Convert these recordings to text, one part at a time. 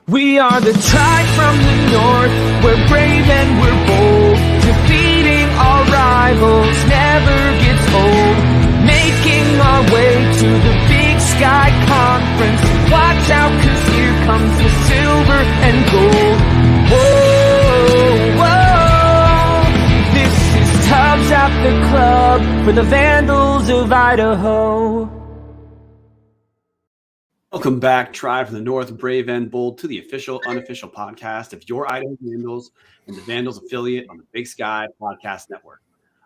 We are the tribe from the north, we're brave and we're bold. Defeating our rivals never gets old. Making our way to the Big Sky Conference. Watch out, 'cause here comes the silver and gold. Whoa, whoa. This is Tubbs at the club for the Vandals of Idaho. Welcome back, Tribe from the North, Brave and Bold, to the official, unofficial podcast of your Idaho Vandals and the Vandals affiliate on the Big Sky Podcast Network.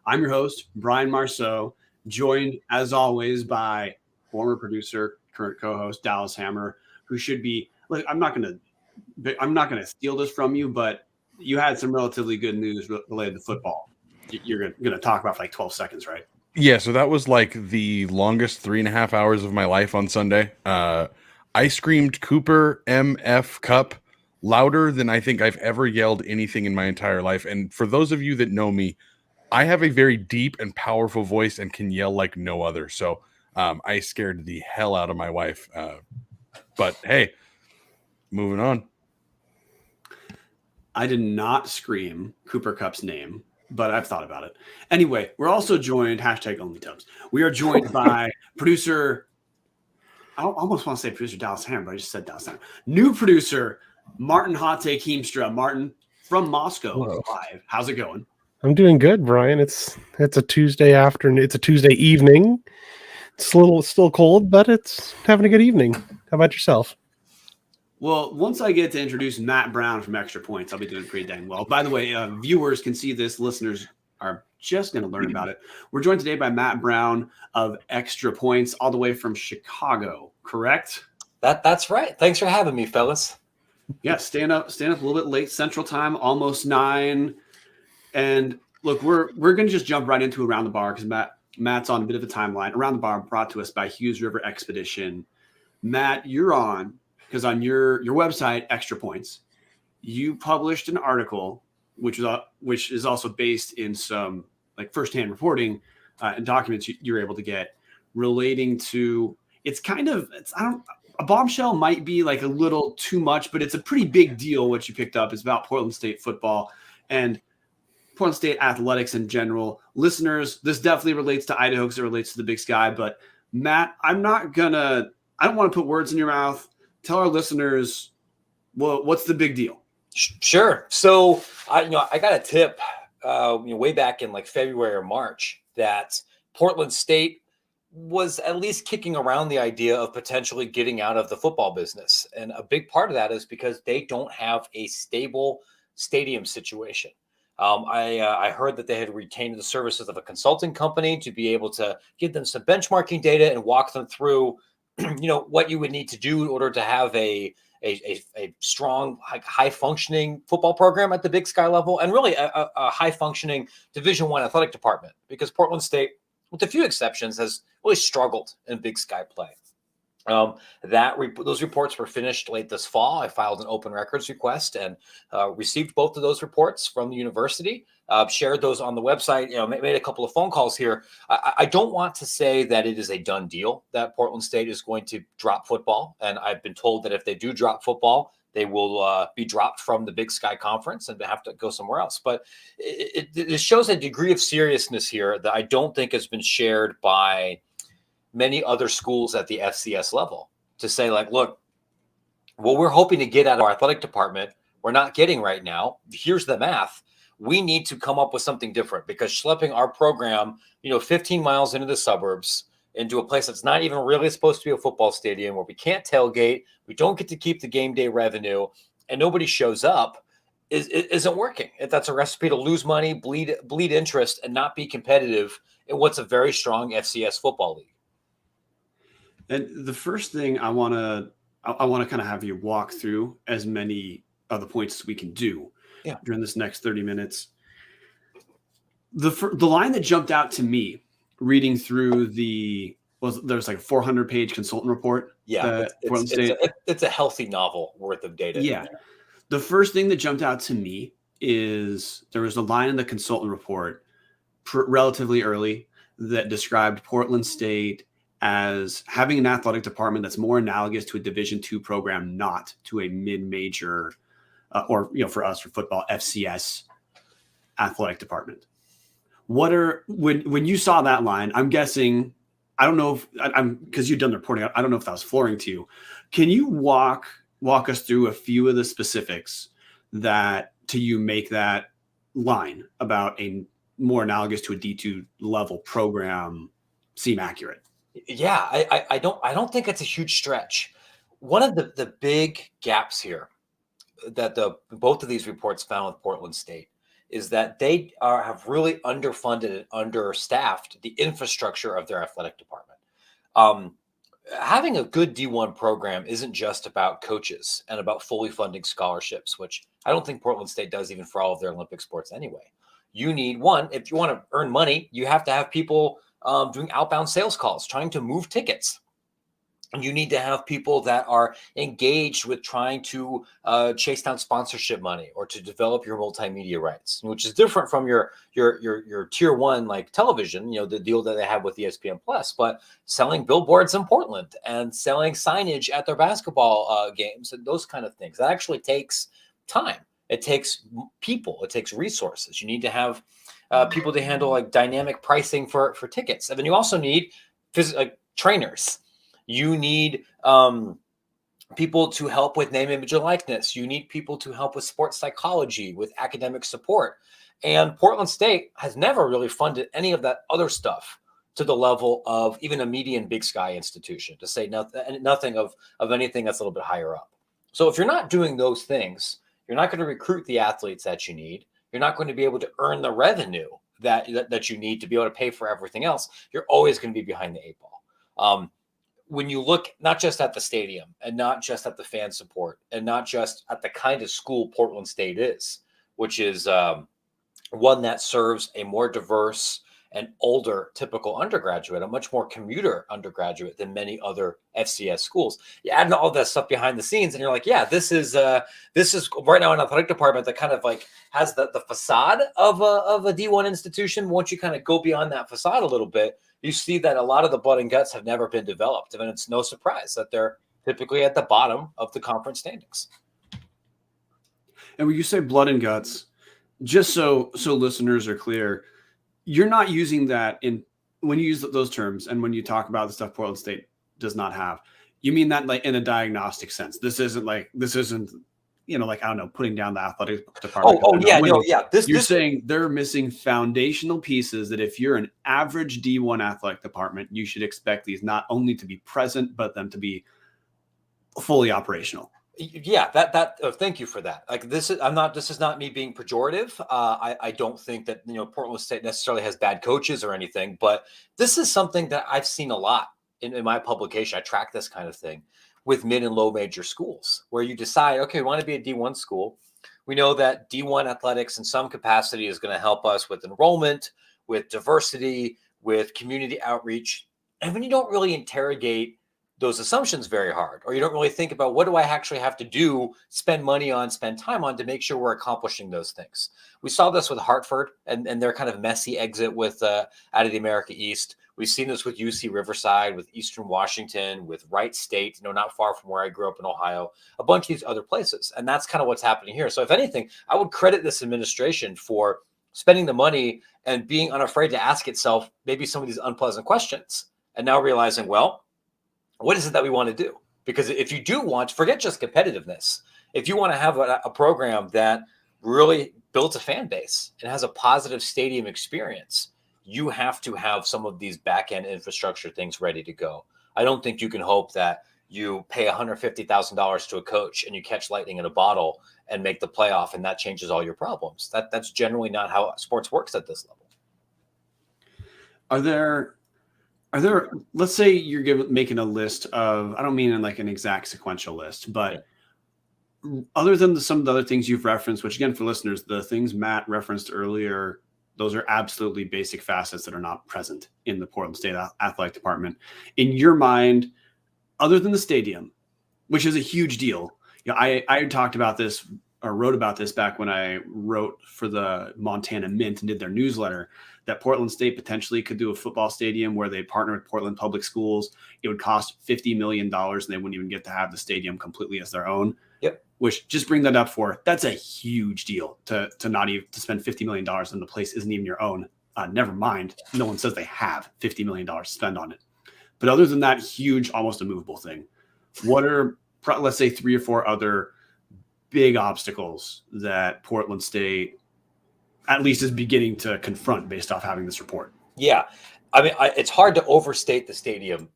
I'm your host, Brian Marceau, joined as always by former producer, current co-host Dallas Hammer, who should be. Look, I'm not gonna steal this from you, but you had some relatively good news related to football. You're gonna talk about for like 12 seconds, right? Yeah, so that was like the longest 3.5 hours of my life on Sunday. I screamed Cooper MF Cup louder than I think I've ever yelled anything in my entire life. And for those of you that know me, I have a very deep and powerful voice and can yell like no other. So I scared the hell out of my wife. But hey, moving on. I did not scream Cooper Cup's name, but I've thought about it. Anyway, we're also joined, #OnlyTubs. We are joined by producer, I almost want to say producer Dallas Hammer, but I just said Dallas Hammer. New producer, Martin Hot Take Heemstra. Martin, from Moscow, live. How's it going? I'm doing good, Brian. It's a Tuesday afternoon. It's a Tuesday evening. It's still cold, but it's having a good evening. How about yourself? Well, once I get to introduce Matt Brown from Extra Points, I'll be doing pretty dang well. By the way, viewers can see this. Listeners are just going to learn about it. We're joined today by Matt Brown of Extra Points, all the way from Chicago, correct? That's right. Thanks for having me, fellas. Yeah, stand up a little bit late Central Time, almost 9. And look, we're going to just jump right into Around the Bar because Matt's on a bit of a timeline. Around the Bar brought to us by Hughes River Expedition. Matt, you're on because on your website, Extra Points, you published an article which is also based in some like firsthand reporting and documents you're able to get relating to. A bombshell might be like a little too much, but it's a pretty big deal. What you picked up is about Portland State football and Portland State athletics in general. Listeners, this definitely relates to Idaho because it relates to the Big Sky. But Matt, I don't want to put words in your mouth. Tell our listeners, well, what's the big deal? Sure. So I got a tip, way back in like February or March that Portland State was at least kicking around the idea of potentially getting out of the football business. And a big part of that is because they don't have a stable stadium situation. I heard that they had retained the services of a consulting company to be able to give them some benchmarking data and walk them through, what you would need to do in order to have a strong, high functioning football program at the Big Sky level, and really a high functioning Division I athletic department, because Portland State, with a few exceptions, has really struggled in Big Sky play. Those reports were finished late this fall. I filed an open records request and received both of those reports from the university, shared those on the website, made a couple of phone calls here. I don't want to say that it is a done deal that Portland State is going to drop football. And I've been told that if they do drop football, they will be dropped from the Big Sky Conference and have to go somewhere else. But it shows a degree of seriousness here that I don't think has been shared by many other schools at the FCS level, to say like, look, what we're hoping to get out of our athletic department, we're not getting right now. Here's the math. We need to come up with something different, because schlepping our program, 15 miles into the suburbs into a place that's not even really supposed to be a football stadium, where we can't tailgate, we don't get to keep the game day revenue, and nobody shows up, isn't working. If that's a recipe to lose money, bleed interest, and not be competitive in what's a very strong FCS football league. And the first thing I want to kind of have you walk through as many of the points as we can do during this next 30 minutes. The line that jumped out to me reading through there's like a 400-page consultant report. Yeah, it's a healthy novel worth of data. Yeah. The first thing that jumped out to me is there was a line in the consultant report relatively early that described Portland State as having an athletic department that's more analogous to a Division II program, not to a mid-major or, for us, for football, FCS athletic department. What are, when you saw that line, I'm guessing, I don't know if because you've done the reporting, I don't know if that was flooring to you. Can you walk us through a few of the specifics that to you make that line about a more analogous to a D2 level program seem accurate? Yeah, I don't think it's a huge stretch. One of the big gaps here that both of these reports found with Portland State is that they have really underfunded and understaffed the infrastructure of their athletic department. Having a good D1 program isn't just about coaches and about fully funding scholarships, which I don't think Portland State does even for all of their Olympic sports anyway. You need one, if you want to earn money, you have to have people doing outbound sales calls, trying to move tickets. And you need to have people that are engaged with trying to chase down sponsorship money or to develop your multimedia rights, which is different from your tier one like television, the deal that they have with ESPN Plus. But selling billboards in Portland and selling signage at their basketball games and those kind of things, that actually takes time. It takes people. It takes resources. You need to have people to handle like dynamic pricing for tickets, and then you also need trainers. You need people to help with name, image, and likeness. You need people to help with sports psychology, with academic support. And Portland State has never really funded any of that other stuff to the level of even a median Big Sky institution, to say nothing of anything that's a little bit higher up. So if you're not doing those things, you're not going to recruit the athletes that you need. You're not going to be able to earn the revenue that you need to be able to pay for everything else. You're always going to be behind the eight ball. When you look not just at the stadium and not just at the fan support and not just at the kind of school Portland State is, which is one that serves a more diverse and older typical undergraduate, a much more commuter undergraduate than many other FCS schools. You add all that stuff behind the scenes and you're like, yeah, this is right now an athletic department that kind of like has the facade of a D1 institution. Once you kind of go beyond that facade a little bit, you see that a lot of the blood and guts have never been developed. And it's no surprise that they're typically at the bottom of the conference standings. And when you say blood and guts, just so listeners are clear, you're not using that when you use those terms and when you talk about the stuff Portland State does not have, you mean that like in a diagnostic sense. This isn't like I don't know, putting down the athletic department. You're saying they're missing foundational pieces that if you're an average D1 athletic department, you should expect these not only to be present, but them to be fully operational. Yeah, thank you for that. Like this is not me being pejorative. I don't think that, Portland State necessarily has bad coaches or anything, but this is something that I've seen a lot in my publication. I track this kind of thing with mid and low major schools where you decide, okay, we want to be a D1 school. We know that D1 athletics in some capacity is going to help us with enrollment, with diversity, with community outreach. And when you don't really interrogate those assumptions very hard, or you don't really think about what do I actually have to do, spend money on, spend time on to make sure we're accomplishing those things. We saw this with Hartford and their kind of messy exit with out of the America East. We've seen this with UC Riverside, with Eastern Washington, with Wright State, not far from where I grew up in Ohio, a bunch of these other places. And that's kind of what's happening here. So if anything, I would credit this administration for spending the money and being unafraid to ask itself maybe some of these unpleasant questions. And now realizing, well, what is it that we want to do? Because if you do want, forget just competitiveness. If you want to have a program that really builds a fan base and has a positive stadium experience, you have to have some of these back-end infrastructure things ready to go. I don't think you can hope that you pay $150,000 to a coach and you catch lightning in a bottle and make the playoff and that changes all your problems. That's generally not how sports works at this level. Are there, let's say you're making a list of, I don't mean in like an exact sequential list, but other than some of the other things you've referenced, which again, for listeners, the things Matt referenced earlier, those are absolutely basic facets that are not present in the Portland State Athletic Department. In your mind, other than the stadium, which is a huge deal, I talked about this or wrote about this back when I wrote for the Montana Mint and did their newsletter, that Portland State potentially could do a football stadium where they partner with Portland Public Schools. It would cost $50 million, and they wouldn't even get to have the stadium completely as their own. Yep. Which, just bring that up for, that's a huge deal to not even to spend $50 million and the place isn't even your own. Never mind, no one says they have $50 million to spend on it. But other than that huge, almost immovable thing, what are, let's say, 3 or 4 other big obstacles that Portland State at least is beginning to confront based off having this report? Yeah. I mean, it's hard to overstate the stadium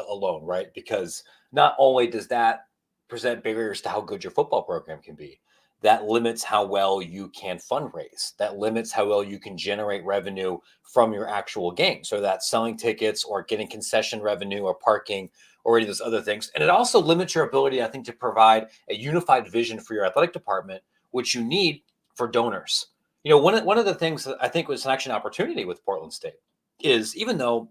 alone, right? Because not only does that present barriers to how good your football program can be, that limits how well you can fundraise. That limits how well you can generate revenue from your actual game. So that's selling tickets or getting concession revenue or parking or any of those other things. And it also limits your ability, I think, to provide a unified vision for your athletic department, which you need for donors. You know, one of the things that I think was actually an opportunity with Portland State is, even though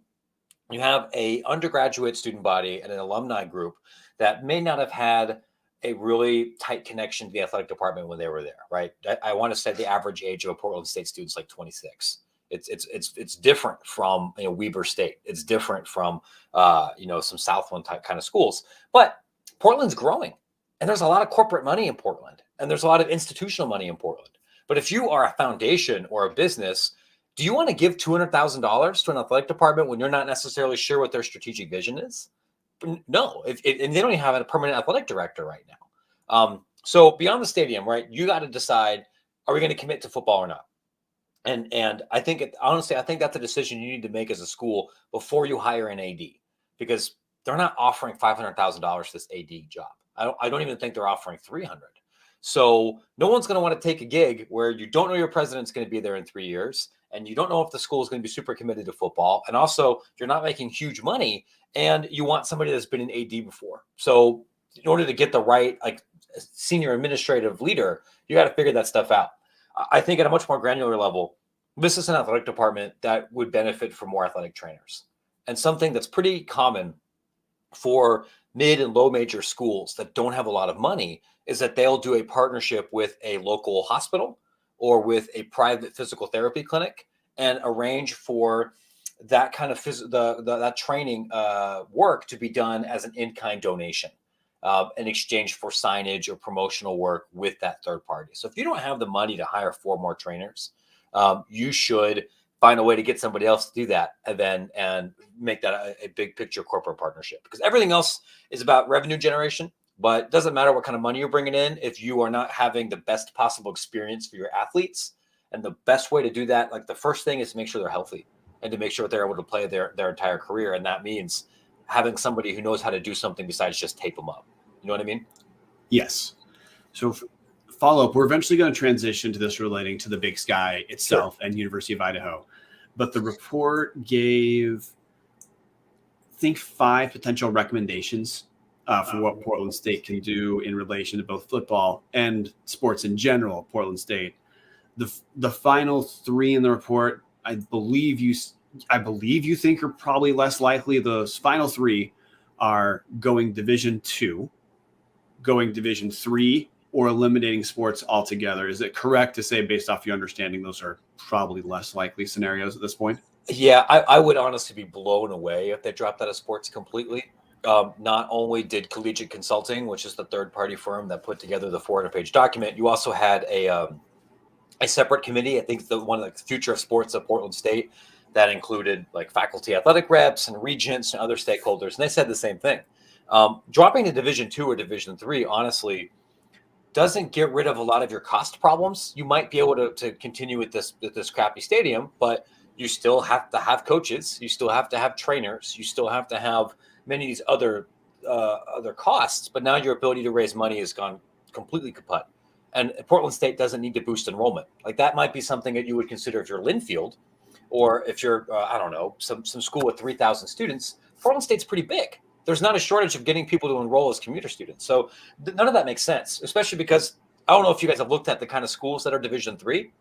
you have a undergraduate student body and an alumni group that may not have had a really tight connection to the athletic department when they were there, right? I want to say the average age of a Portland State student is like 26. It's different from, you know, Weber State. It's different from you know, some Southland type kind of schools. But Portland's growing, and there's a lot of corporate money in Portland, and there's a lot of institutional money in Portland. But if you are a foundation or a business, do you want to give $200,000 to an athletic department when you're not necessarily sure what their strategic vision is? No, and they don't even have a permanent athletic director right now. So beyond the stadium, right, you got to decide, are we going to commit to football or not? And I think, honestly, I think that's a decision you need to make as a school before you hire an AD, because they're not offering $500,000 for this AD job. I don't even think they're offering $300,000. So no one's going to want to take a gig where you don't know your president's going to be there in 3 years, and you don't know if the school is going to be super committed to football. And also, you're not making huge money, and you want somebody that's been an AD before. So in order to get the right, like, senior administrative leader, you got to figure that stuff out. I think at a much more granular level, this is an athletic department that would benefit from more athletic trainers. And something that's pretty common for mid and low major schools that don't have a lot of money is that they'll do a partnership with a local hospital or with a private physical therapy clinic and arrange for that kind of that training work to be done as an in-kind donation in exchange for signage or promotional work with that third party. So if you don't have the money to hire 4 more trainers, you should find a way to get somebody else to do that, and make that a big picture corporate partnership, because everything else is about revenue generation. But it doesn't matter what kind of money you're bringing in if you are not having the best possible experience for your athletes. And the best way to do that, like, the first thing is to make sure they're healthy and to make sure they're able to play their entire career. And that means having somebody who knows how to do something besides just tape them up. You know what I mean? Yes. So follow up, we're eventually going to transition to this relating to the Big Sky itself and University of Idaho. But the report gave, I think, 5 potential recommendations for what Portland State can do in relation to both football and sports in general. Portland State, the final 3 in the report, I believe you think are probably less likely. Those final 3 are going Division II, going Division III, or eliminating sports altogether. Is it correct to say, based off your understanding, those are probably less likely scenarios at this point? Yeah, I would honestly be blown away if they dropped out of sports completely. Not only did Collegiate Consulting, which is the third-party firm that put together the 400-page document, you also had a separate committee, I think one of the future of sports at Portland State, that included like faculty athletic reps and regents and other stakeholders, and they said the same thing. Dropping to Division II or Division III, honestly, doesn't get rid of a lot of your cost problems. You might be able to continue with this crappy stadium, but you still have to have coaches. You still have to have trainers. You still have to have many of these other costs. But now your ability to raise money has gone completely kaput. And Portland State doesn't need to boost enrollment. Like, that might be something that you would consider if you're Linfield, or if you're I don't know, some school with 3,000 students. Portland State's pretty big. There's not a shortage of getting people to enroll as commuter students. So none of that makes sense, especially because I don't know if you guys have looked at the kind of schools that are Division III.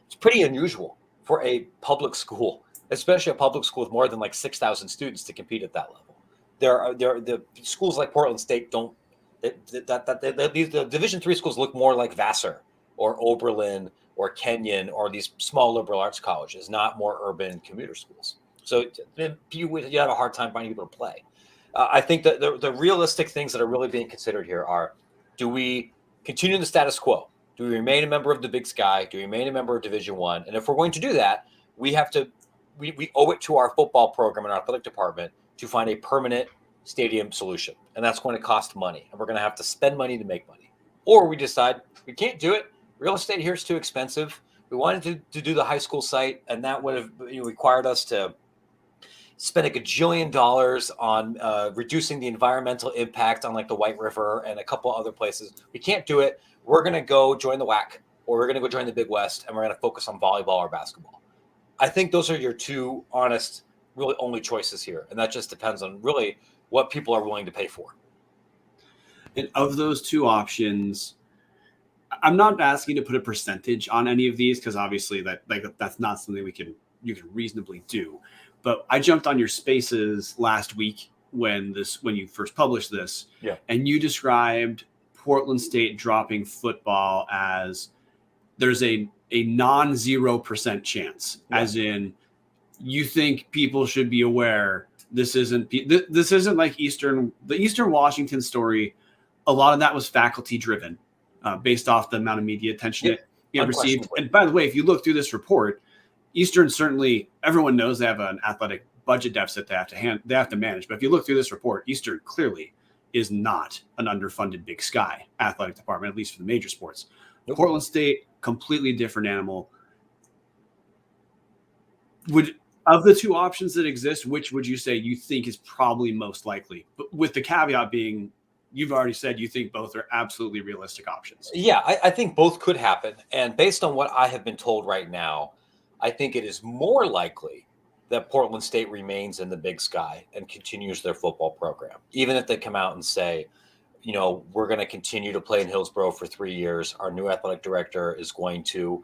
It's pretty unusual for a public school, especially a public school with more than like 6,000 students, to compete at that level. The schools like Portland State don't The Division III schools look more like Vassar or Oberlin or Kenyon or these small liberal arts colleges, not more urban commuter schools. So you have a hard time finding people to play. I think that the realistic things that are really being considered here are, do we continue the status quo? Do we remain a member of the Big Sky? Do we remain a member of Division I? And if we're going to do that, we owe it to our football program and our athletic department to find a permanent stadium solution. And that's going to cost money. And we're going to have to spend money to make money. Or we decide we can't do it. Real estate here is too expensive. We wanted to do the high school site, and that would have required us to spend $1 gajillion on reducing the environmental impact on like the White River and a couple other places. We can't do it. We're going to go join the WAC, or we're going to go join the Big West, and we're going to focus on volleyball or basketball. I think those are your two honest, really only choices here. And that just depends on really what people are willing to pay for. And of those two options, I'm not asking to put a percentage on any of these, because obviously that's not something you can reasonably do. But I jumped on your spaces last week when you first published this, and you described Portland State dropping football as there's a non-0% chance, as in you think people should be aware this isn't like the Eastern Washington story. A lot of that was faculty driven, based off the amount of media attention it received. And by the way, if you look through this report, Eastern, certainly everyone knows they have an athletic budget deficit they have to manage. But if you look through this report, Eastern clearly is not an underfunded Big Sky athletic department, at least for the major sports. Nope. Portland State, completely different animal. Of the two options that exist, which would you say you think is probably most likely? But with the caveat being, you've already said you think both are absolutely realistic options. Yeah, I think both could happen. And based on what I have been told right now, I think it is more likely that Portland State remains in the Big Sky and continues their football program, even if they come out and say, we're going to continue to play in Hillsborough for 3 years. Our new athletic director is going to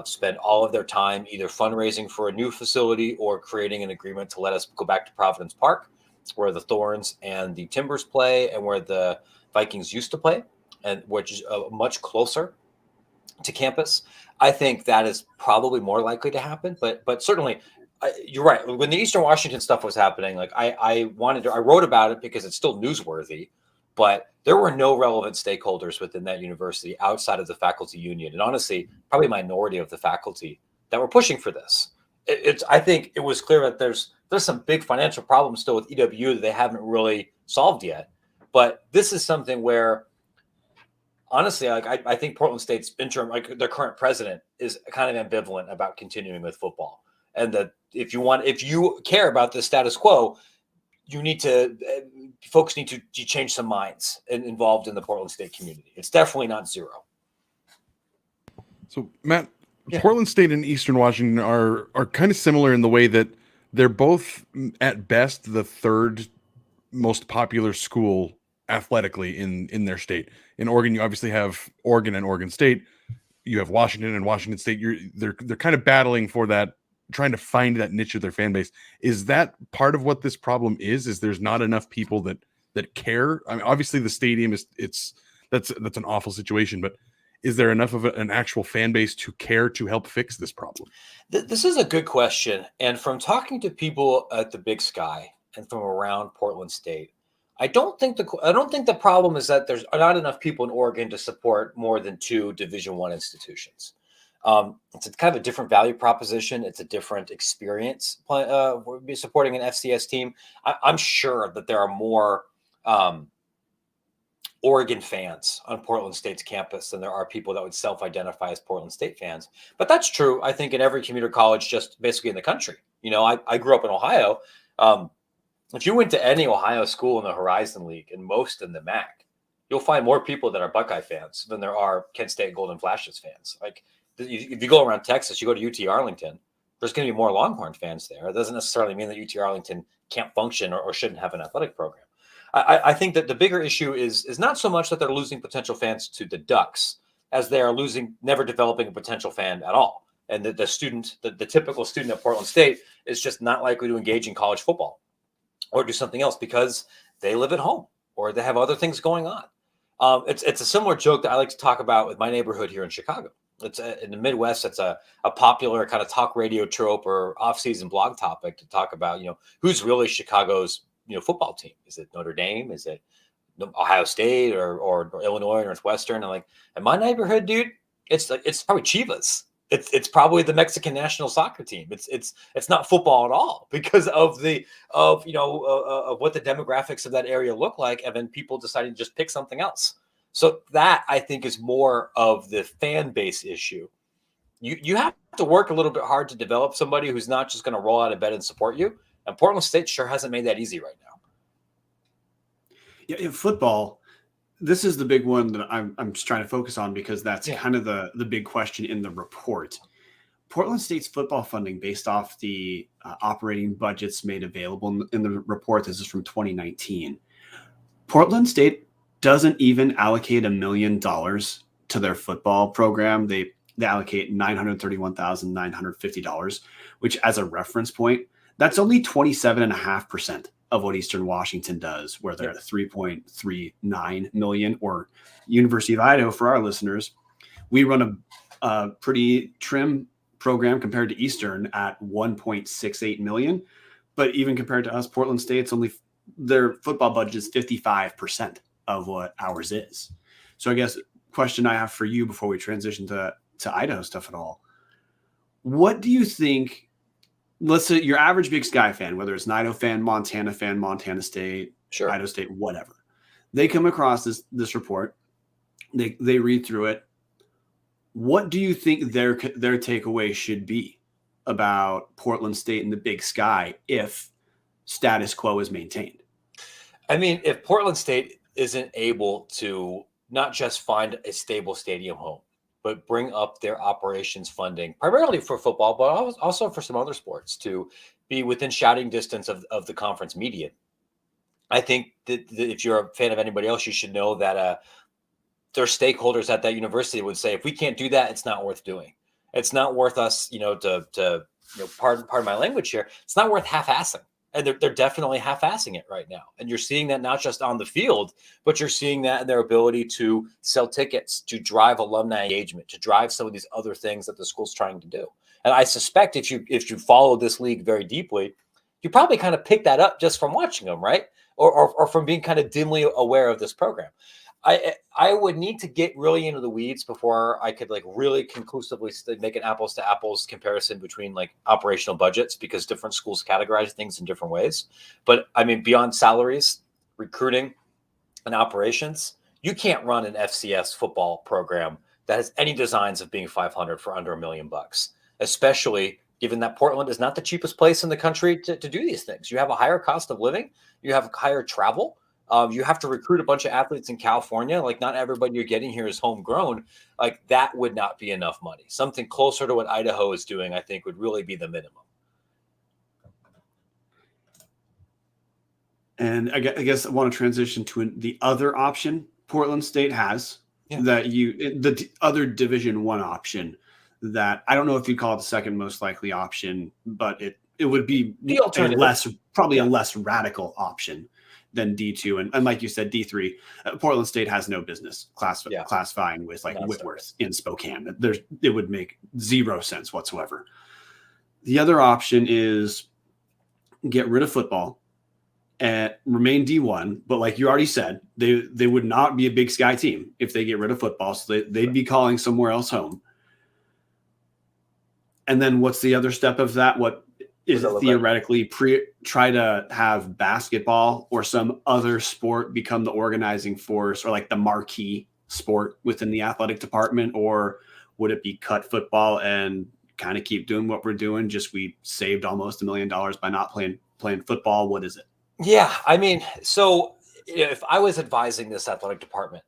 spend all of their time either fundraising for a new facility or creating an agreement to let us go back to Providence Park, where the Thorns and the Timbers play and where the Vikings used to play, and which is much closer to campus. I think that is probably more likely to happen, but certainly you're right. When the Eastern Washington stuff was happening, like I wrote about it because it's still newsworthy, but there were no relevant stakeholders within that university outside of the faculty union. And honestly, probably a minority of the faculty that were pushing for this. I think it was clear that there's some big financial problems still with EWU that they haven't really solved yet. But this is something where, honestly, I think Portland State's interim, their current president, is kind of ambivalent about continuing with football. And that if you care about the status quo, folks need to change some minds involved in the Portland State community. It's definitely not zero. So, Matt, Portland State and Eastern Washington are kind of similar in the way that they're both, at best, the third most popular school athletically in their state. In Oregon, you obviously have Oregon and Oregon State. You have Washington and Washington State. They're kind of battling for that, trying to find that niche of their fan base. Is that part of what this problem is there's not enough people that care? I mean, obviously the stadium that's an awful situation, but is there enough of an actual fan base to care to help fix this problem? This is a good question. And from talking to people at the Big Sky and from around Portland State, I don't think the problem is that there's not enough people in Oregon to support more than 2 Division I institutions. It's kind of a different value proposition. It's a different experience supporting an FCS team. I'm sure that there are more Oregon fans on Portland State's campus than there are people that would self-identify as Portland State fans. But that's true, I think, in every commuter college just basically in the country. I grew up in Ohio. If you went to any Ohio school in the Horizon League and most in the MAC, you'll find more people that are Buckeye fans than there are Kent State Golden Flashes fans. Like, if you go around Texas, you go to UT Arlington, there's going to be more Longhorn fans there. It doesn't necessarily mean that UT Arlington can't function or shouldn't have an athletic program. I think that the bigger issue is not so much that they're losing potential fans to the Ducks as they are never developing a potential fan at all. And the typical student at Portland State is just not likely to engage in college football or do something else because they live at home or they have other things going on. It's a similar joke that I like to talk about with my neighborhood here in Chicago. It's in the Midwest. It's a popular kind of talk radio trope or off-season blog topic to talk about, who's really Chicago's, football team. Is it Notre Dame? Is it Ohio State or Illinois or Northwestern? And like in my neighborhood, dude, it's probably Chivas. It's probably the Mexican national soccer team. It's not football at all because of what the demographics of that area look like, and then people deciding to just pick something else. So that I think is more of the fan base issue. You have to work a little bit hard to develop somebody who's not just going to roll out of bed and support you. And Portland State sure hasn't made that easy right now. Yeah, in football, this is the big one that I'm just trying to focus on because that's kind of the big question in the report. Portland State's football funding based off the operating budgets made available in the report. This is from 2019. Portland State doesn't even allocate $1 million to their football program. They allocate $931,950, which as a reference point, that's only 27.5% of what Eastern Washington does, where they're at 3.39 million, or University of Idaho for our listeners. We run a pretty trim program compared to Eastern at 1.68 million. But even compared to us, Portland State's their football budget is 55% of what ours is. So I guess question I have for you before we transition to Idaho stuff at all. What do you think? Let's say your average Big Sky fan, whether it's an Idaho fan, Montana State, Sure. Idaho State, whatever, they come across this report, they read through it. What do you think their takeaway should be about Portland State and the Big Sky if status quo is maintained? I mean, if Portland State isn't able to not just find a stable stadium home, but bring up their operations funding, primarily for football, but also for some other sports, to be within shouting distance of the conference median. I think that if you're a fan of anybody else, you should know that their stakeholders at that university would say, if we can't do that, it's not worth doing. It's not worth us, pardon my language here, it's not worth half-assing. And they're definitely half-assing it right now. And you're seeing that not just on the field, but you're seeing that in their ability to sell tickets, to drive alumni engagement, to drive some of these other things that the school's trying to do. And I suspect if you follow this league very deeply, you probably kind of pick that up just from watching them, right? Or from being kind of dimly aware of this program. I would need to get really into the weeds before I could really conclusively make an apples to apples comparison between operational budgets, because different schools categorize things in different ways. But I mean, beyond salaries, recruiting, and operations, you can't run an FCS football program that has any designs of being 500 for under $1 million, especially given that Portland is not the cheapest place in the country to do these things. You have a higher cost of living, you have higher travel. You have to recruit a bunch of athletes in California. Not everybody you're getting here is homegrown. That would not be enough money. Something closer to what Idaho is doing, I think, would really be the minimum. And I guess I want to transition to the other option Portland State has, the other Division I option that I don't know if you'd call it the second most likely option, but it would be the alternative. A less radical option than D2. And like you said, D3, Portland State has no business classifying with Whitworth in Spokane. It would make zero sense whatsoever. The other option is get rid of football and remain D1. But like you already said, they would not be a Big Sky team if they get rid of football. So they'd be calling somewhere else home. And then what's the other step of that? What is it theoretically try to have basketball or some other sport become the organizing force or the marquee sport within the athletic department? Or would it be cut football and kind of keep doing what we're doing? Just we saved almost $1 million by not playing football. What is it? Yeah. I mean, so if I was advising this athletic department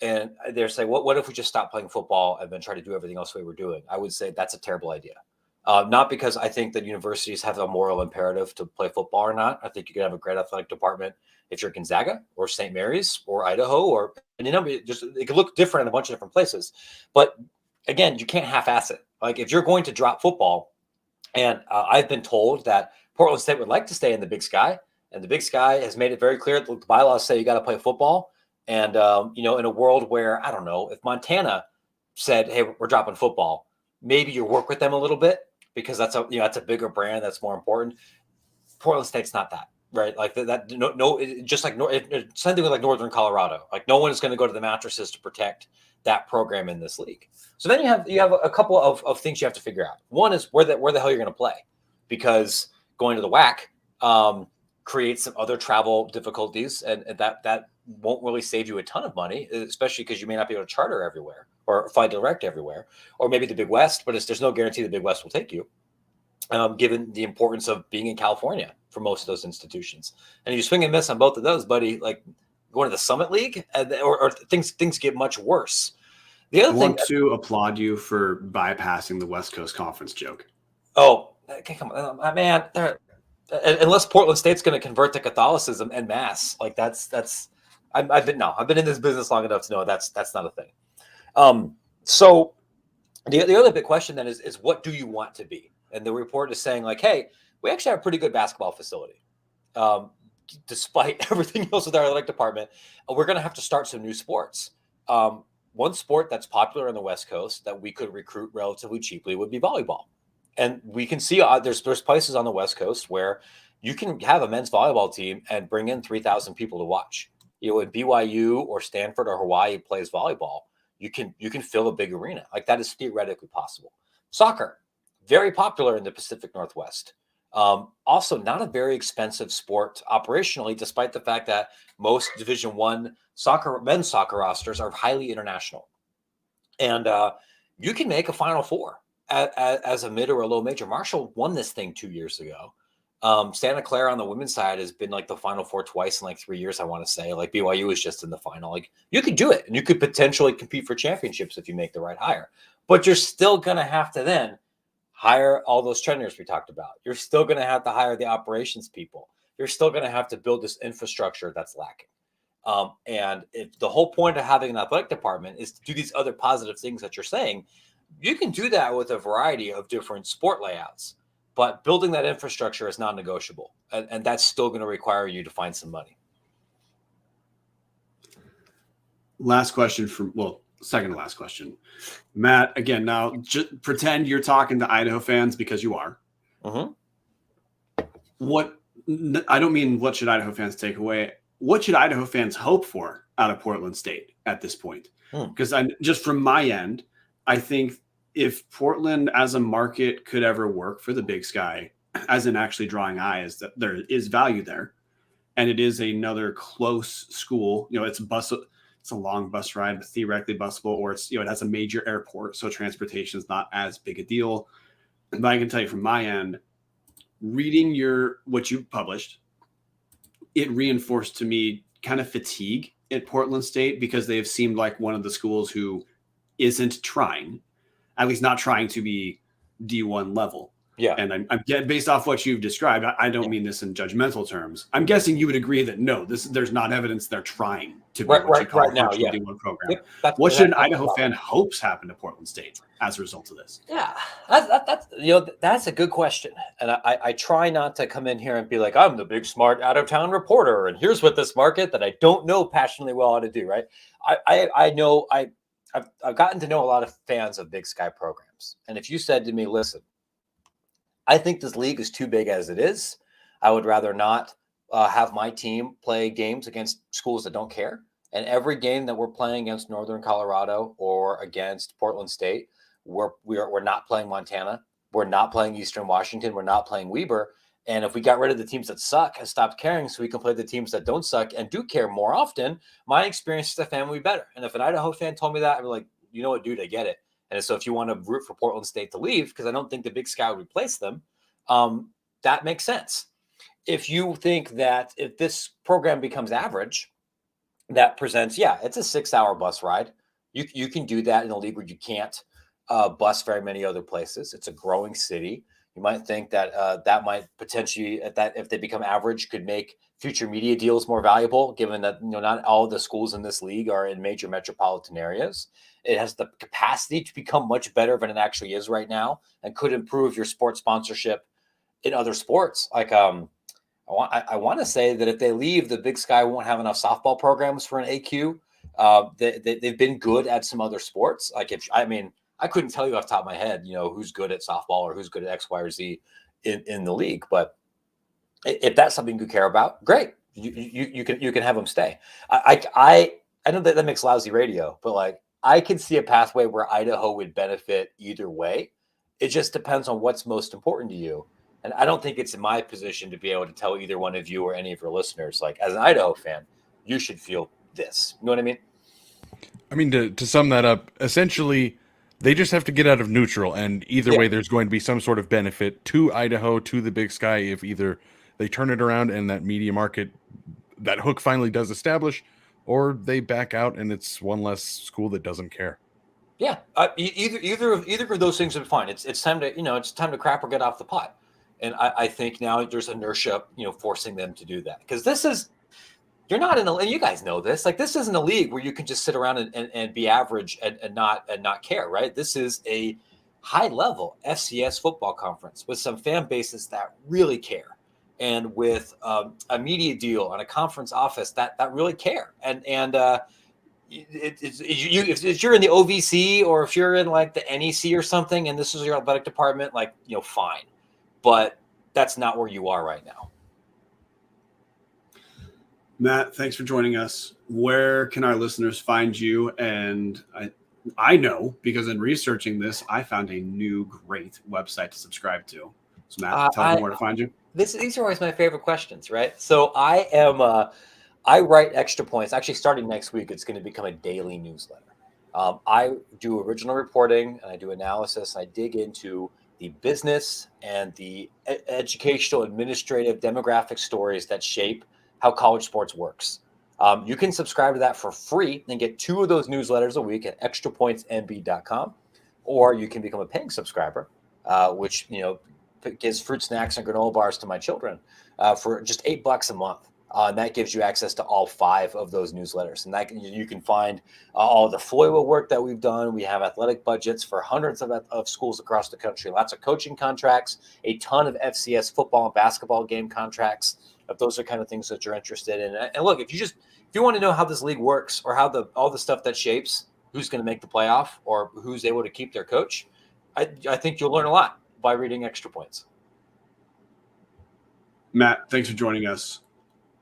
and they're saying, what if we just stop playing football and then try to do everything else we were doing? I would say that's a terrible idea. Not because I think that universities have a moral imperative to play football or not. I think you can have a great athletic department if you're Gonzaga or St. Mary's or Idaho it could look different in a bunch of different places. But again, you can't half-ass it. If you're going to drop football, and I've been told that Portland State would like to stay in the Big Sky, and the Big Sky has made it very clear that the bylaws say you got to play football. And, in a world where, I don't know, if Montana said, hey, we're dropping football, maybe you work with them a little bit because that's a bigger brand that's more important. Portland State's not that, right? Like that just like same thing with like Northern Colorado. Like no one is going to go to the mattresses to protect that program in this league. So then you have a couple of things you have to figure out. One is where the hell you're going to play, because going to the WAC creates some other travel difficulties, and that won't really save you a ton of money, especially because you may not be able to charter everywhere or fly direct everywhere, or maybe the Big West, but there's no guarantee the Big West will take you, given the importance of being in California for most of those institutions. And you swing and miss on both of those, buddy, like going to the Summit League, or things get much worse. The other thing, I want to applaud you for bypassing the West Coast Conference joke. Oh, okay, come on, man. Unless Portland State's going to convert to Catholicism en masse, like I've been in this business long enough to know that's not a thing. So the other big question then is what do you want to be? And the report is saying like, hey, we actually have a pretty good basketball facility. Despite everything else with our athletic department, we're going to have to start some new sports. One sport that's popular on the West Coast that we could recruit relatively cheaply would be volleyball. And we can see there's places on the West Coast where you can have a men's volleyball team and bring in 3,000 people to watch. When BYU or Stanford or Hawaii plays volleyball, you can fill a big arena. Like that is theoretically possible. Soccer, very popular in the Pacific Northwest. Also not a very expensive sport operationally, despite the fact that most Division I men's soccer rosters are highly international. And you can make a Final Four as a mid or a low major. Marshall won this thing 2 years ago. Santa Clara on the women's side has been like the Final Four twice in like 3 years, I want to say. Like BYU is just in the final. Like you could do it, and you could potentially compete for championships if you make the right hire. But you're still going to have to then hire all those trainers we talked about. You're still going to have to hire the operations people. You're still going to have to build this infrastructure that's lacking. And if the whole point of having an athletic department is to do these other positive things that you're saying, you can do that with a variety of different sport layouts, but building that infrastructure is non-negotiable. And that's still going to require you to find some money. Second to last question. Matt, again, now just pretend you're talking to Idaho fans because you are. Mm-hmm. I don't mean what should Idaho fans take away. What should Idaho fans hope for out of Portland State at this point? Because just from my end, I think if Portland as a market could ever work for the Big Sky, as in actually drawing eyes, that there is value there. And it is another close school. It's a long bus ride, but theoretically busable, or it's, it has a major airport. So transportation is not as big a deal. But I can tell you from my end, reading what you published, it reinforced to me kind of fatigue at Portland State, because they have seemed like one of the schools who isn't trying, at least not trying to be D1 level. Yeah. And I'm getting, based off what you've described, I don't mean this in judgmental terms. I'm guessing you would agree that no, there's not evidence they're trying to be what you call a functional D1 program. Yep, what should an Idaho fan hopes happen to Portland State as a result of this? Yeah, that's a good question. And I try not to come in here and be like, I'm the big smart out of town reporter, and here's what this market that I don't know passionately well how to do. Right? I know I've gotten to know a lot of fans of Big Sky programs, and if you said to me, listen, I think this league is too big as it is. I would rather not have my team play games against schools that don't care. And every game that we're playing against Northern Colorado or against Portland State, we're not playing Montana. We're not playing Eastern Washington. We're not playing Weber. And if we got rid of the teams that suck and stopped caring so we can play the teams that don't suck and do care more often, my experience as a fan would be better. And if an Idaho fan told me that, I'd be like, you know what, dude, I get it. And so if you want to root for Portland State to leave, because I don't think the Big Sky would replace them, that makes sense. If you think that if this program becomes average, that presents, it's a 6-hour bus ride. You can do that in a league where you can't bus very many other places. It's a growing city. You might think that that might potentially, if they become average, could make future media deals more valuable, given that not all of the schools in this league are in major metropolitan areas. It has the capacity to become much better than it actually is right now, and could improve your sports sponsorship in other sports. Like I want to say that if they leave, the Big Sky won't have enough softball programs for an AQ. They've been good at some other sports. Like I couldn't tell you off the top of my head, who's good at softball or who's good at X, Y, or Z in the league. But if that's something you care about, great. You can have them stay. I know that makes lousy radio, but like I can see a pathway where Idaho would benefit either way. It just depends on what's most important to you. And I don't think it's in my position to be able to tell either one of you or any of your listeners, like as an Idaho fan, you should feel this. You know what I mean? I mean, to sum that up, essentially, they just have to get out of neutral, and either way, there's going to be some sort of benefit to Idaho, to the Big Sky, if either they turn it around and that media market, that hook finally does establish, or they back out and it's one less school that doesn't care. Yeah, either of those things are fine. It's time to it's time to crap or get off the pot, and I think now there's inertia forcing them to do that, because you're not in a, and you guys know this, like this isn't a league where you can just sit around and be average and not care, right? This is a high level FCS football conference with some fan bases that really care, and with a media deal and a conference office that really care, and if you're in the OVC or if you're in like the NEC or something, and this is your athletic department, like fine, but that's not where you are right now. Matt, thanks for joining us. Where can our listeners find you? And I know, because in researching this, I found a new great website to subscribe to. So Matt, tell them where to find you. These are always my favorite questions, right? So I write Extra Points. Actually, starting next week, it's going to become a daily newsletter. I do original reporting, and I do analysis. And I dig into the business and the educational, administrative, demographic stories that shape how college sports works. You can subscribe to that for free and get 2 of those newsletters a week at extrapointsnb.com, or you can become a paying subscriber, which gives fruit snacks and granola bars to my children for just $8 a month. And that gives you access to all 5 of those newsletters. And that you can find all the FOIA work that we've done. We have athletic budgets for hundreds of schools across the country, lots of coaching contracts, a ton of FCS football and basketball game contracts, if those are kind of things that you're interested in. And look, if you want to know how this league works, or how all the stuff that shapes who's going to make the playoff or who's able to keep their coach, I think you'll learn a lot by reading Extra Points. Matt, thanks for joining us.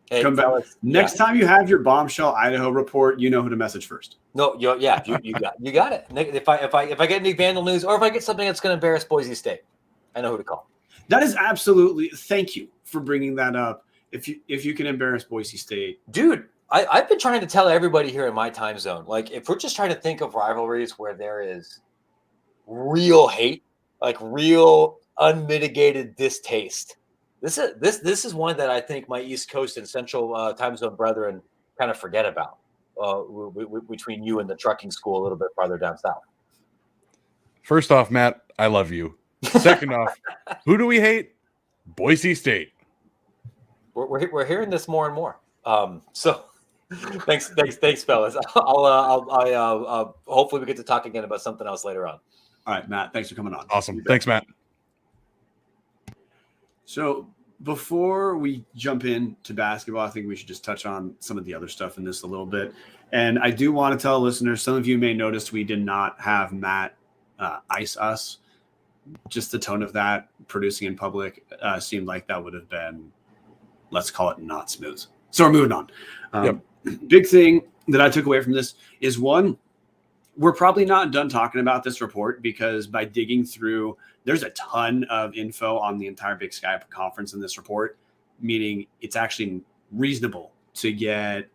Hey, come back next time you have your bombshell Idaho report. You know who to message first. No, you got it. If I get any Vandal news, or if I get something that's going to embarrass Boise State, I know who to call. That is absolutely. Thank you for bringing that up. If you can embarrass Boise State, dude, I've been trying to tell everybody here in my time zone, like if we're just trying to think of rivalries where there is real hate, like real unmitigated distaste. This is one that I think my East Coast and Central time zone brethren kind of forget about between you and the trucking school a little bit farther down south. First off, Matt, I love you. Second off, who do we hate? Boise State. We're hearing this more and more. So thanks, fellas. I'll hopefully we get to talk again about something else later on. All right, Matt, thanks for coming on. Awesome. Thanks, Matt. So before we jump into basketball, I think we should just touch on some of the other stuff in this a little bit. And I do want to tell listeners, some of you may notice we did not have Matt ice us. Just the tone of that, producing in public, seemed like that would have been, let's call it, not smooth. So we're moving on. Big thing that I took away from this is, one, we're probably not done talking about this report, because by digging through, there's a ton of info on the entire Big Sky conference in this report, meaning it's actually reasonable to get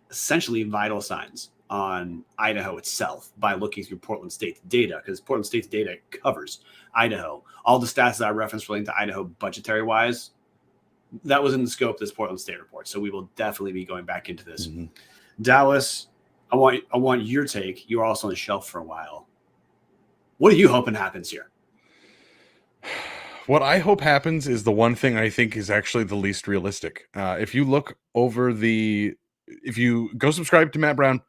essentially vital signs on Idaho itself by looking through Portland State's data, because Portland State's data covers Idaho. All the stats that I referenced relating to Idaho budgetary wise, that was in the scope of this Portland State report. So we will definitely be going back into this. Mm-hmm. Dallas, I want your take. You were also on the shelf for a while. What are you hoping happens here? What I hope happens is the one thing I think is actually the least realistic. If you look over if you go subscribe to Matt Brown,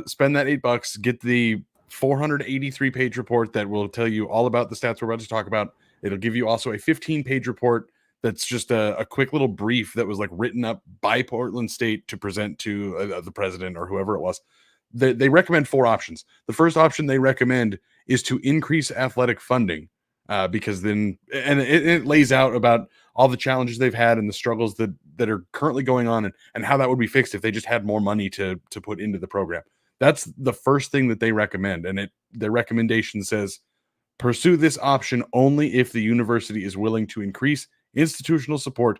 spend that $8, get the 483-page report that will tell you all about the stats we're about to talk about. It'll give you also a 15-page report That's just a quick little brief that was like written up by Portland State to present to the president or whoever it was. They recommend 4 options. The first option they recommend is to increase athletic funding, because then, and it lays out about all the challenges they've had and the struggles that are currently going on, and how that would be fixed if they just had more money to put into the program. That's the first thing that they recommend. And their recommendation says, pursue this option only if the university is willing to increase institutional support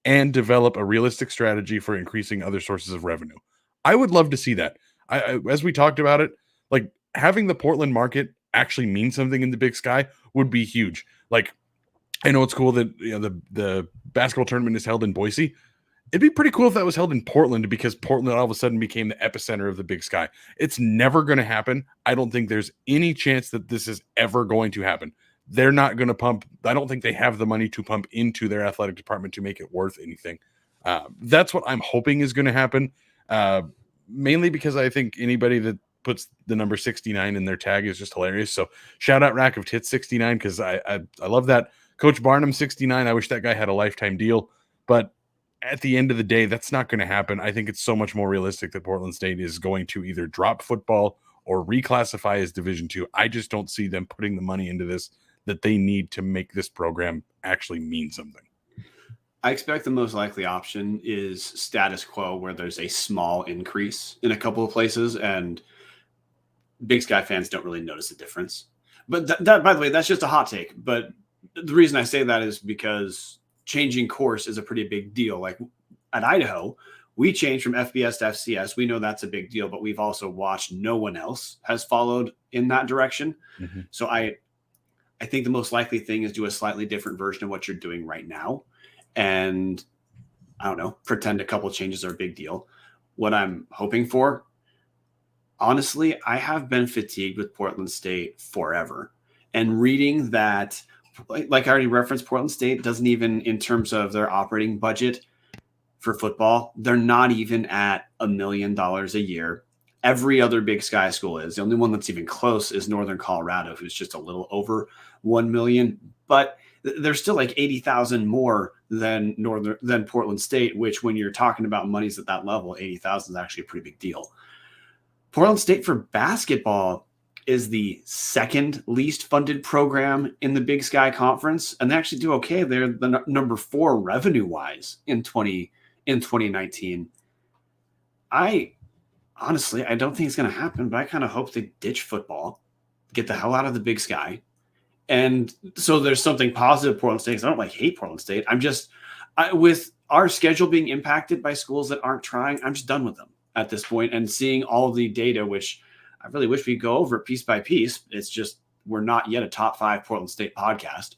and develop a realistic strategy for increasing other sources of revenue. I would love to see that. I as we talked about it, like having the Portland market actually mean something in the Big Sky would be huge. Like, I know it's cool that the basketball tournament is held in Boise. It'd be pretty cool if that was held in Portland, because Portland all of a sudden became the epicenter of the Big Sky. It's never going to happen. I don't think there's any chance that this is ever going to happen. They're not going to pump. I don't think they have the money to pump into their athletic department to make it worth anything. That's what I'm hoping is going to happen. Mainly because I think anybody that puts the number 69 in their tag is just hilarious. So shout out Rack of Tits 69, because I love that. Coach Barnum 69. I wish that guy had a lifetime deal, but at the end of the day, that's not going to happen. I think it's so much more realistic that Portland State is going to either drop football or reclassify as Division II. I just don't see them putting the money into this that they need to make this program actually mean something. I expect the most likely option is status quo, where there's a small increase in a couple of places, and Big Sky fans don't really notice the difference. But that, by the way, that's just a hot take. But the reason I say that is because changing course is a pretty big deal. Like at Idaho, we changed from FBS to FCS. We know that's a big deal, but we've also watched no one else has followed in that direction. Mm-hmm. So I think the most likely thing is do a slightly different version of what you're doing right now. And I don't know, pretend a couple changes are a big deal. What I'm hoping for, honestly, I have been fatigued with Portland State forever. And reading that, like I already referenced, Portland State doesn't even, in terms of their operating budget for football, they're not even at $1 million a year. Every other Big Sky school is. The only one that's even close is Northern Colorado, who's just a little over 1 million. But they're still like 80,000 more than Portland State, which when you're talking about monies at that level, 80,000 is actually a pretty big deal. Portland State for basketball is the second least funded program in the Big Sky Conference, and they actually do okay. They're the number 4 revenue-wise in 2019. Honestly, I don't think it's going to happen, but I kind of hope they ditch football, get the hell out of the Big Sky. And so there's something positive Portland State, because I don't hate Portland State. With our schedule being impacted by schools that aren't trying, I'm just done with them at this point. And seeing all of the data, which I really wish we'd go over it piece by piece. It's just, we're not yet a top 5 Portland State podcast.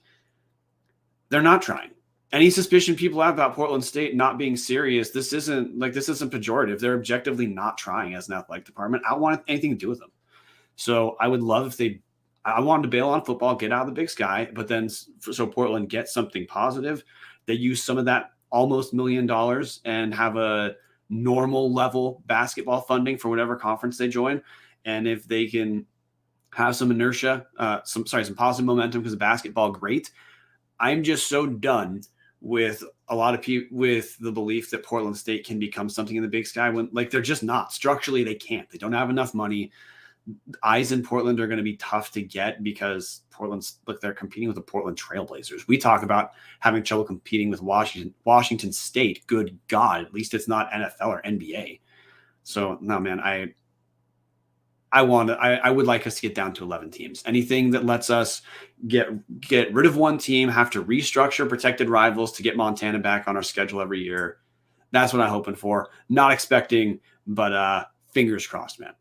They're not trying. Any suspicion people have about Portland State not being serious, this isn't pejorative. They're objectively not trying as an athletic department. I don't want anything to do with them. So I would love if I wanted to bail on football, get out of the Big Sky, but then so Portland gets something positive. They use some of that almost $1 million and have a normal level basketball funding for whatever conference they join. And if they can have some inertia, some positive momentum because of basketball, great. I'm just so done with a lot of people with the belief that Portland State can become something in the Big Sky when they're just not. Structurally, they can't. They don't have enough money. Eyes in Portland are going to be tough to get because they're competing with the Portland Trailblazers. We talk about having trouble competing with Washington State. Good God, at least it's not NFL or NBA. So no, man, I would like us to get down to 11 teams. Anything that lets us get rid of one team, have to restructure protected rivals to get Montana back on our schedule every year. That's what I'm hoping for. Not expecting, but fingers crossed, man.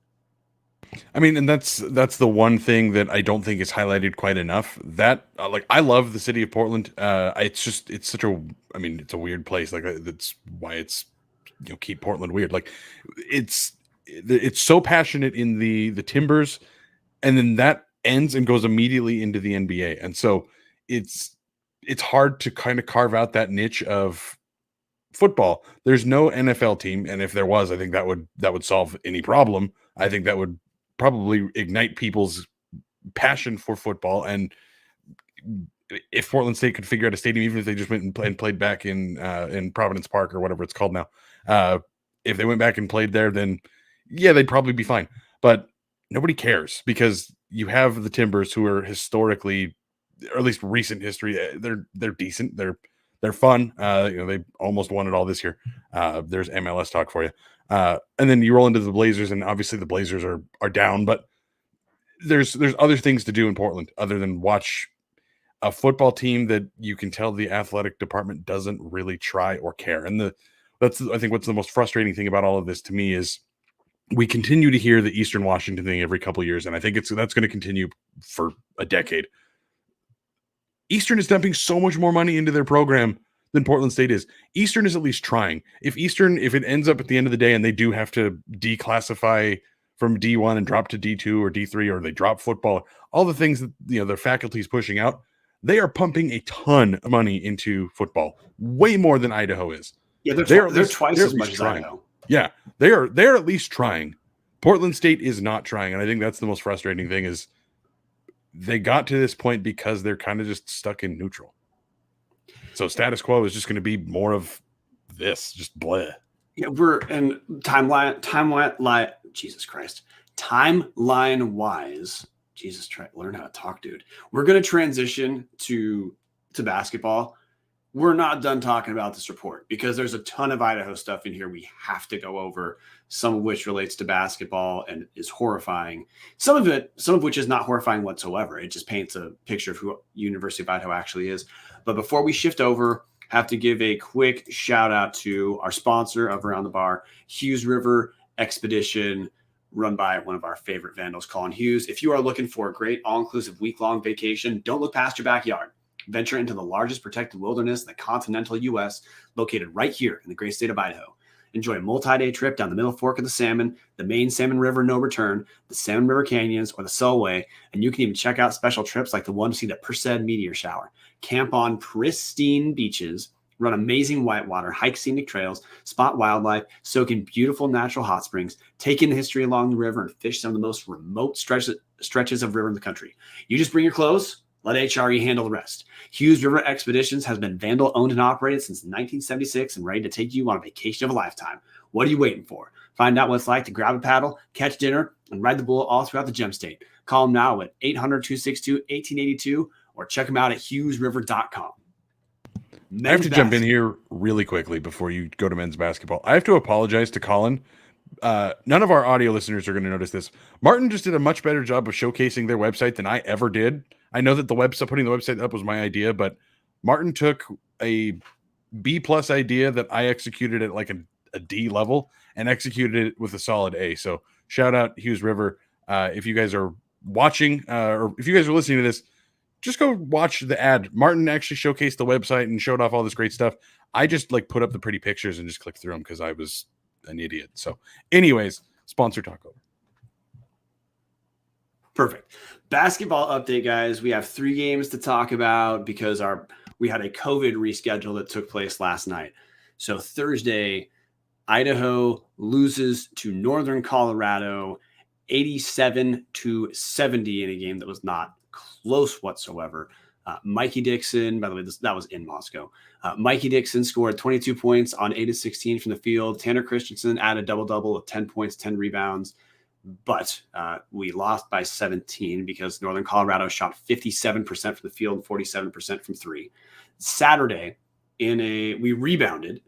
I mean, and that's the one thing that I don't think is highlighted quite enough. That I love the city of Portland. It's a weird place. That's why it's keep Portland weird. It's so passionate in the Timbers, and then that ends and goes immediately into the NBA. And so it's hard to kind of carve out that niche of football. There's no NFL team, and if there was, I think that would solve any problem. I think that would probably ignite people's passion for football and if Portland State could figure out a stadium, even if they just went and played back in Providence Park or whatever it's called now, if they went back and played there, then yeah, they'd probably be fine. But nobody cares because you have the Timbers, who are historically, or at least recent history, they're decent. They're fun. They almost won it all this year. There's MLS talk for you. And then you roll into the Blazers, and obviously the Blazers are down, but there's other things to do in Portland other than watch a football team that you can tell the athletic department doesn't really try or care. And that's I think what's the most frustrating thing about all of this to me is we continue to hear the Eastern Washington thing every couple of years, and I think that's going to continue for a decade. Eastern is dumping so much more money into their program than Portland State is. Eastern is at least trying. If it ends up at the end of the day and they do have to declassify from D1 and drop to D2 or D3, or they drop football, all the things that their faculty is pushing out, they are pumping a ton of money into football, way more than Idaho is. Yeah, they're twice as much as Idaho. Yeah, they're at least trying. Portland State is not trying, and I think that's the most frustrating thing is they got to this point because they're kind of just stuck in neutral. So status quo is just going to be more of this, just bleh. Yeah, we're in timeline. Jesus Christ, timeline wise. Jesus, learn how to talk, dude. We're going to transition to basketball. We're not done talking about this report because there's a ton of Idaho stuff in here we have to go over, some of which relates to basketball and is horrifying. Some of which is not horrifying whatsoever. It just paints a picture of who University of Idaho actually is. But before we shift over, have to give a quick shout out to our sponsor of Around the Bar, Hughes River Expedition, run by one of our favorite Vandals, Colin Hughes. If you are looking for a great all-inclusive week-long vacation, don't look past your backyard. Venture into the largest protected wilderness in the continental U.S., located right here in the great state of Idaho. Enjoy a multi-day trip down the Middle Fork of the Salmon, the main Salmon River No Return, the Salmon River Canyons, or the Selway, and you can even check out special trips like the one to see the Perseid meteor shower. Camp on pristine beaches, run amazing whitewater, hike scenic trails, spot wildlife, soak in beautiful natural hot springs, take in the history along the river, and fish some of the most remote stretches of river in the country. You just bring your clothes. Let HRE handle the rest. Hughes River Expeditions has been Vandal owned and operated since 1976 and ready to take you on a vacation of a lifetime. What are you waiting for? Find out what it's like to grab a paddle, catch dinner, and ride the bullet all throughout the Gem State. Call them now at 800-262-1882 or check them out at hughesriver.com. I have to jump in here really quickly before you go to men's basketball. I have to apologize to Colin. None of our audio listeners are going to notice this. Martin just did a much better job of showcasing their website than I ever did. I know that putting the website up was my idea, but Martin took a B+ idea that I executed at like a D level and executed it with a solid A. So shout out Hughes River. If you guys are watching or if you guys are listening to this, just go watch the ad. Martin actually showcased the website and showed off all this great stuff. I just put up the pretty pictures and just clicked through them because I was an idiot. So anyways, sponsor talk over. Perfect. Basketball update, guys. We have 3 games to talk about because we had a COVID reschedule that took place last night. So Thursday, Idaho loses to Northern Colorado 87-70 in a game that was not close whatsoever. Mikey Dixon, by the way, that was in Moscow. Mikey Dixon scored 22 points on 8 of 16 from the field. Tanner Christensen added a double-double of 10 points, 10 rebounds. But we lost by 17 because Northern Colorado shot 57% from the field and 47% from 3. Saturday, we rebounded,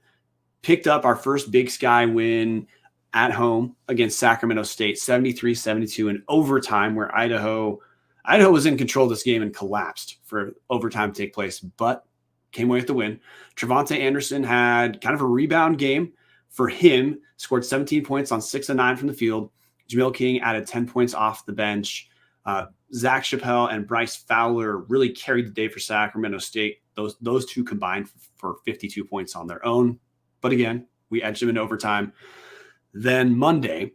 picked up our first Big Sky win at home against Sacramento State, 73-72 in overtime, where Idaho was in control of this game and collapsed for overtime to take place, but came away with the win. Trevante Anderson had kind of a rebound game for him, scored 17 points on 6 of 9 from the field. Jamil King added 10 points off the bench. Zach Chappelle and Bryce Fowler really carried the day for Sacramento State. Those two combined for 52 points on their own. But again, we edged them in overtime. Then Monday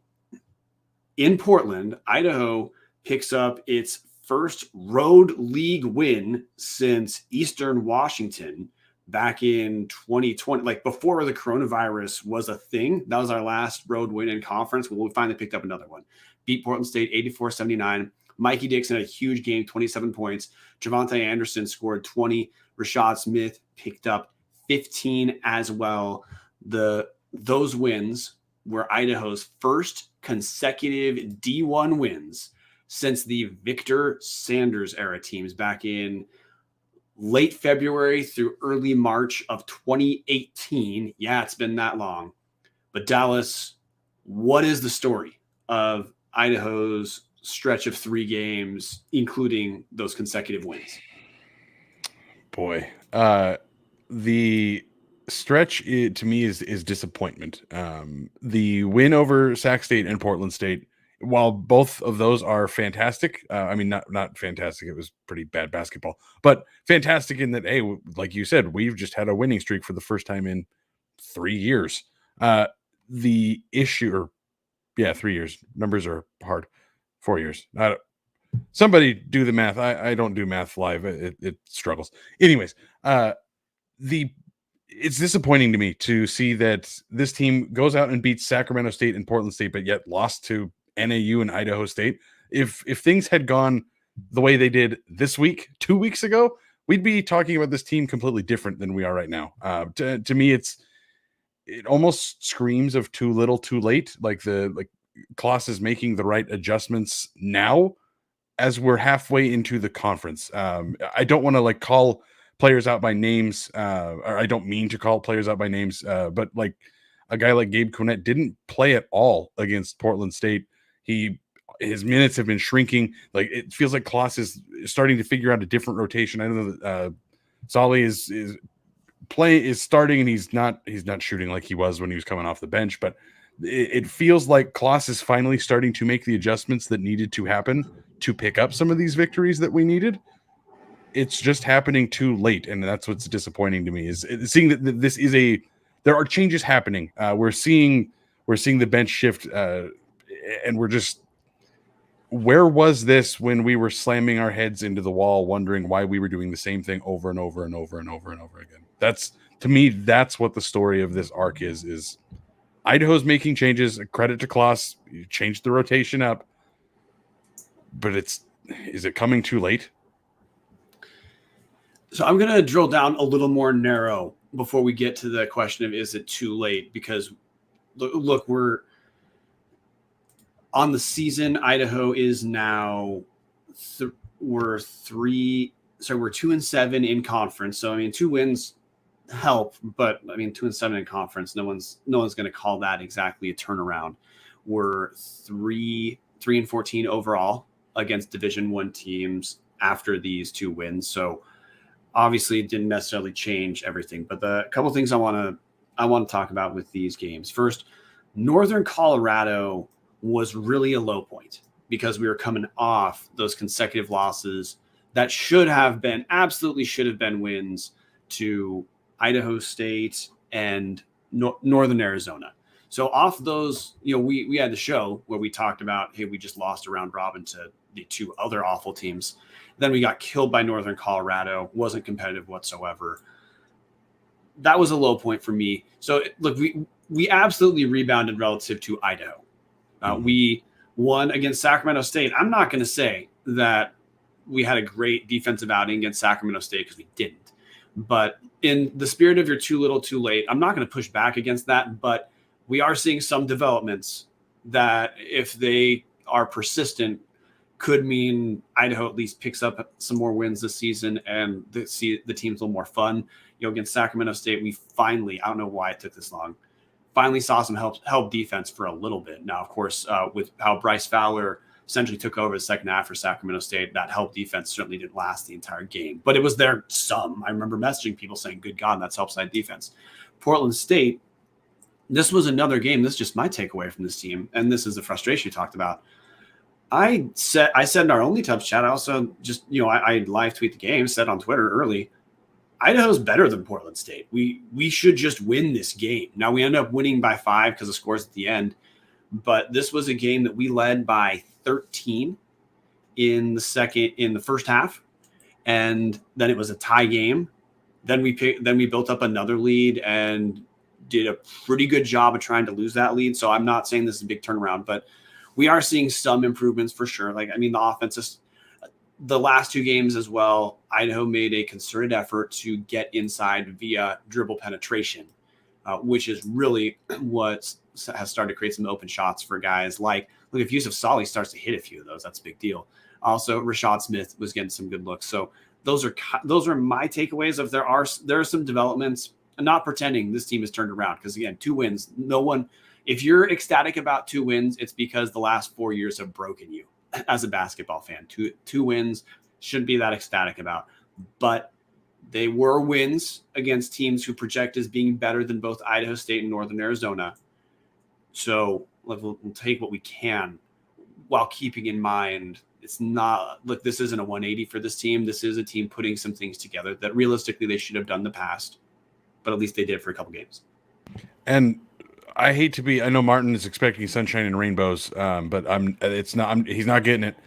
in Portland, Idaho picks up its first road league win since Eastern Washington back in 2020, like before the coronavirus was a thing. That was our last road win in conference. Well, we finally picked up another one. Beat Portland State 84-79. Mikey Dixon had a huge game, 27 points. Javante Anderson scored 20. Rashad Smith picked up 15 as well. Those wins were Idaho's first consecutive D1 wins since the Victor Sanders era teams back in late February through early March of 2018. Yeah, it's been that long. But Dallas, what is the story of Idaho's stretch of 3 games, including those consecutive wins? Boy, the stretch to me is disappointment. The win over Sac State and Portland State, while both of those are fantastic, I mean, not fantastic. It was pretty bad basketball, but fantastic in that, hey, like you said, we've just had a winning streak for the first time in 3 years. The issue, or 3 years. Numbers are hard. 4 years. Somebody do the math. I don't do math live. It struggles. Anyways, it's disappointing to me to see that this team goes out and beats Sacramento State and Portland State, but yet lost to NAU and Idaho State. If things had gone the way they did this week, 2 weeks ago, we'd be talking about this team completely different than we are right now. To me, it almost screams of too little, too late. Like Klaus is making the right adjustments now as we're halfway into the conference. I don't want to call players out by names, or I don't mean to call players out by names, but like a guy like Gabe Cornett didn't play at all against Portland State. His minutes have been shrinking. Like, it feels like Klaus is starting to figure out a different rotation. I know that Solly is starting, and he's not shooting like he was when he was coming off the bench, but it feels like Klaus is finally starting to make the adjustments that needed to happen to pick up some of these victories that we needed. It's just happening too late, and that's what's disappointing to me, is seeing that there are changes happening. We're seeing the bench shift, and we're just, where was this when we were slamming our heads into the wall, wondering why we were doing the same thing over and over and over and over and over again? To me, that's what the story of this arc is Idaho's making changes. Credit to Klaus, you changed the rotation up, but is it coming too late? So I'm going to drill down a little more narrow before we get to the question of, is it too late? Because look, we're on the season. Idaho is now we're 2-7 in conference. So, I mean, 2 wins help, but I mean, 2-7 in conference, no one's going to call that exactly a turnaround. We're 3-14 overall against Division I teams after these 2 wins. So obviously it didn't necessarily change everything, but the couple of things I want to talk about with these games. First, Northern Colorado was really a low point because we were coming off those consecutive losses that absolutely should have been wins to Idaho State and Northern Arizona. So off those, we had the show where we talked about, hey, we just lost a round robin to the 2 other awful teams. Then we got killed by Northern Colorado, wasn't competitive whatsoever. That was a low point for me. So look, we absolutely rebounded relative to Idaho. We won against Sacramento State. I'm not going to say that we had a great defensive outing against Sacramento State, because we didn't. But in the spirit of you're too little, too late, I'm not going to push back against that. But we are seeing some developments that, if they are persistent, could mean Idaho at least picks up some more wins this season and see the team's a little more fun. Against Sacramento State, we finally, I don't know why it took this long, finally saw some help defense for a little bit. Now, of course, with how Bryce Fowler essentially took over the second half for Sacramento State, that help defense certainly didn't last the entire game, but it was there some. I remember messaging people saying, good God, that's help side defense. Portland State, this was another game. This is just my takeaway from this team, and this is the frustration you talked about. I said in our Only Tubs chat, I also just, I live tweet the game, said on Twitter early, Idaho's better than Portland State. We should just win this game. Now, we end up winning by 5 because of scores at the end, but this was a game that we led by 13 in the first half, and then it was a tie game. Then we built up another lead and did a pretty good job of trying to lose that lead. So I'm not saying this is a big turnaround, but we are seeing some improvements for sure. Like, I mean, the offense is the last 2 games as well. Idaho made a concerted effort to get inside via dribble penetration, which is really what has started to create some open shots for guys. Like, look, if Yusuf Salih starts to hit a few of those, that's a big deal. Also, Rashad Smith was getting some good looks. So those are my takeaways. Of there are some developments. I'm not pretending this team has turned around, because again, 2 wins. No one, if you're ecstatic about 2 wins, it's because the last 4 years have broken you as a basketball fan. Two wins shouldn't be that ecstatic about, but they were wins against teams who project as being better than both Idaho State and Northern Arizona. So we'll take what we can, while keeping in mind it's not, look, this isn't a 180 for this team. This is a team putting some things together that realistically they should have done in the past, but at least they did for a couple games. And I hate to be, I know Martin is expecting sunshine and rainbows, but he's not getting it.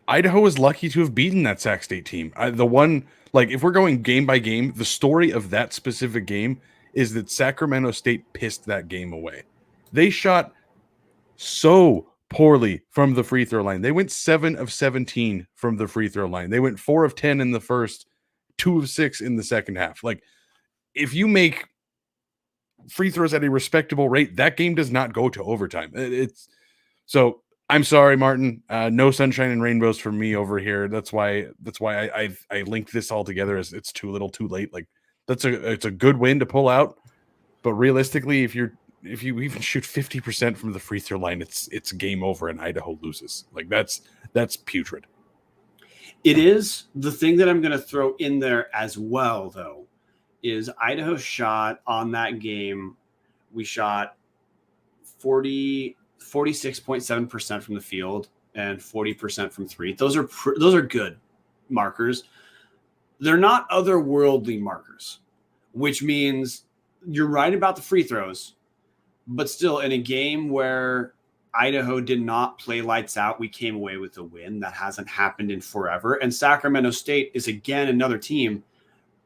Idaho was lucky to have beaten that Sac State team. If we're going game by game, the story of that specific game is that Sacramento State pissed that game away. They shot so poorly from the free throw line. They went 7 of 17 from the free throw line. They went 4 of 10 in the first, 2 of 6 in the second half. Like, if you make free throws at a respectable rate, that game does not go to overtime. So I'm sorry, Martin. No sunshine and rainbows for me over here. That's why I linked this all together as it's too little, too late. Like, it's a good win to pull out, but realistically, if you even shoot 50% from the free throw line, it's game over and Idaho loses. Like, that's putrid. It is. The thing that I'm going to throw in there as well, though, is Idaho shot on that game. We shot 46.7% from the field and 40% from 3. Those are good markers. They're not otherworldly markers, which means you're right about the free throws, but still, in a game where Idaho did not play lights out, we came away with a win. That hasn't happened in forever. And Sacramento State is, again, another team.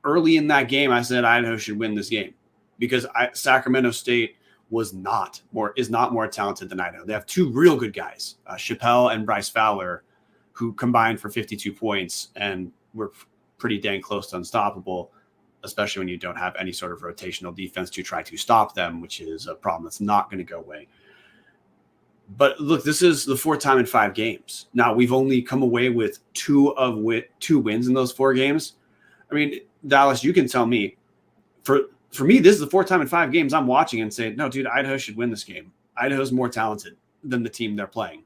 Early in that game, I said Idaho should win this game because Sacramento State is not more talented than Idaho. They have 2 real good guys, Chappelle and Bryce Fowler, who combined for 52 points and were pretty dang close to unstoppable, especially when you don't have any sort of rotational defense to try to stop them, which is a problem that's not going to go away. But look, this is the 4th time in 5 games. Now, we've only come away with 2 wins in those 4 games. I mean, Dallas, you can tell me. For me, this is the 4th time in 5 games I'm watching and saying, no, dude, Idaho should win this game. Idaho's more talented than the team they're playing.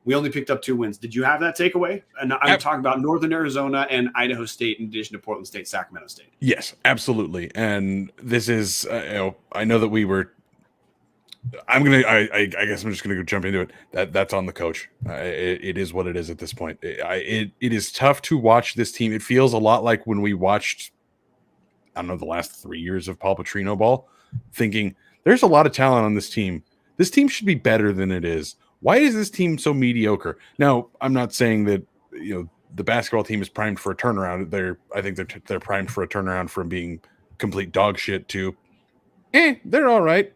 We only picked up 2 wins. Did you have that takeaway? And I'm talking about Northern Arizona and Idaho State in addition to Portland State, Sacramento State. Yes, absolutely. And this is, I know that we were, I guess I'm just going to go jump into it. That's on the coach. It is what it is at this point. It is tough to watch this team. It feels a lot like when we watched, I don't know, the last 3 years of Paul Petrino ball, thinking there's a lot of talent on this team. This team should be better than it is. Why is this team so mediocre? Now, I'm not saying that, the basketball team is primed for a turnaround. I think they're primed for a turnaround from being complete dog shit to, they're all right.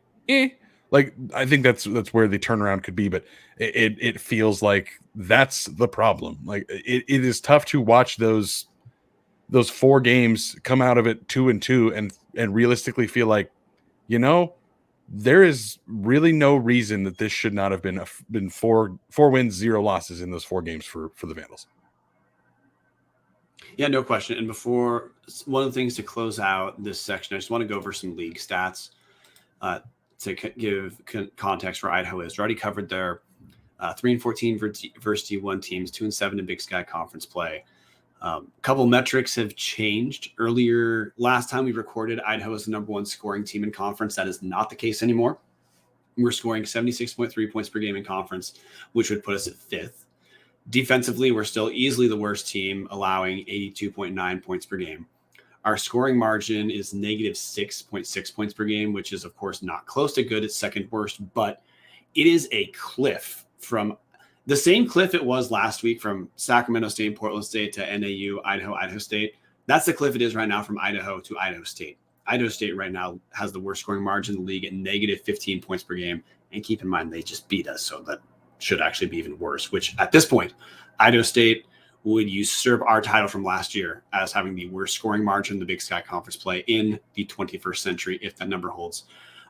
Like, I think that's where the turnaround could be, but it feels like that's the problem. Like, it is tough to watch those 4 games come out of it 2-2 and realistically feel like, there is really no reason that this should not have been 4 wins, 0 losses in those 4 games for the Vandals. Yeah, no question. And before, one of the things to close out this section, I just want to go over some league stats to give context for Idaho is. We already covered their 3-14 versus D1 teams, 2-7 in Big Sky Conference play. A couple metrics have changed. Earlier, last time we recorded, Idaho was the number 1 scoring team in conference. That is not the case anymore. We're scoring 76.3 points per game in conference, which would put us at 5th. Defensively, we're still easily the worst team, allowing 82.9 points per game. Our scoring margin is negative 6.6 points per game, which is, of course, not close to good. It's 2nd worst, but it is a cliff from the same cliff it was last week from Sacramento State, Portland State to NAU, Idaho State. That's the cliff it is right now from Idaho to Idaho State. Idaho State right now has the worst scoring margin in the league at negative 15 points per game, And keep in mind, they just beat us, so that should actually be even worse, which at this point, Idaho State would usurp our title from last year as having the worst scoring margin in the Big Sky Conference play in the 21st century, if that number holds.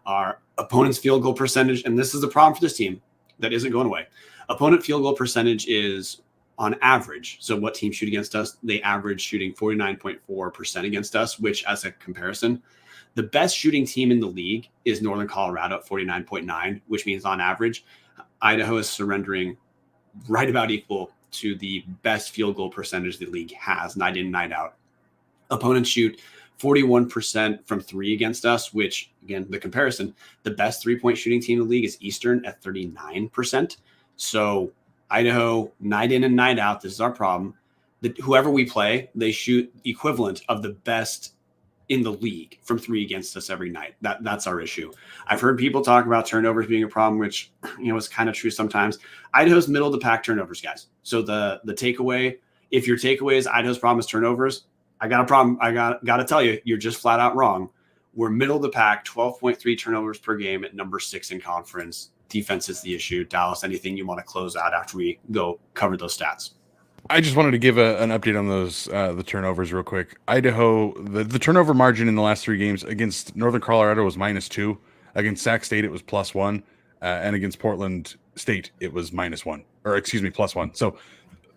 Our opponent's field goal percentage, and this is the problem for this team that isn't going away. Opponent field goal percentage is on average. So what teams shoot against us, they average shooting 49.4% against us, which as a comparison, the best shooting team in the league is Northern Colorado at 49.9, which means on average, Idaho is surrendering right about equal to the best field goal percentage the league has, night in, night out. Opponents shoot 41% from three against us, which, again, the comparison, the best three-point shooting team in the league is Eastern at 39%. So Idaho, night in and night out, this is our problem. Whoever we play, they shoot equivalent of the best in the league from three against us every night. That's our issue. I've heard people talk about turnovers being a problem, which, is kind of true sometimes. Idaho's middle of the pack turnovers, guys. So the takeaway, if your takeaway is Idaho's problem is turnovers, I got a problem. I got to tell you, you're just flat out wrong. We're middle of the pack, 12.3 turnovers per game at number 6 in conference. Defense is the issue. Dallas, anything you want to close out after we go cover those stats? I just wanted to give an update on those the turnovers real quick. Idaho, the turnover margin in the last 3 games against Northern Colorado was -2. Against Sac State, it was +1. And against Portland State, it was -1. Or excuse me, +1. So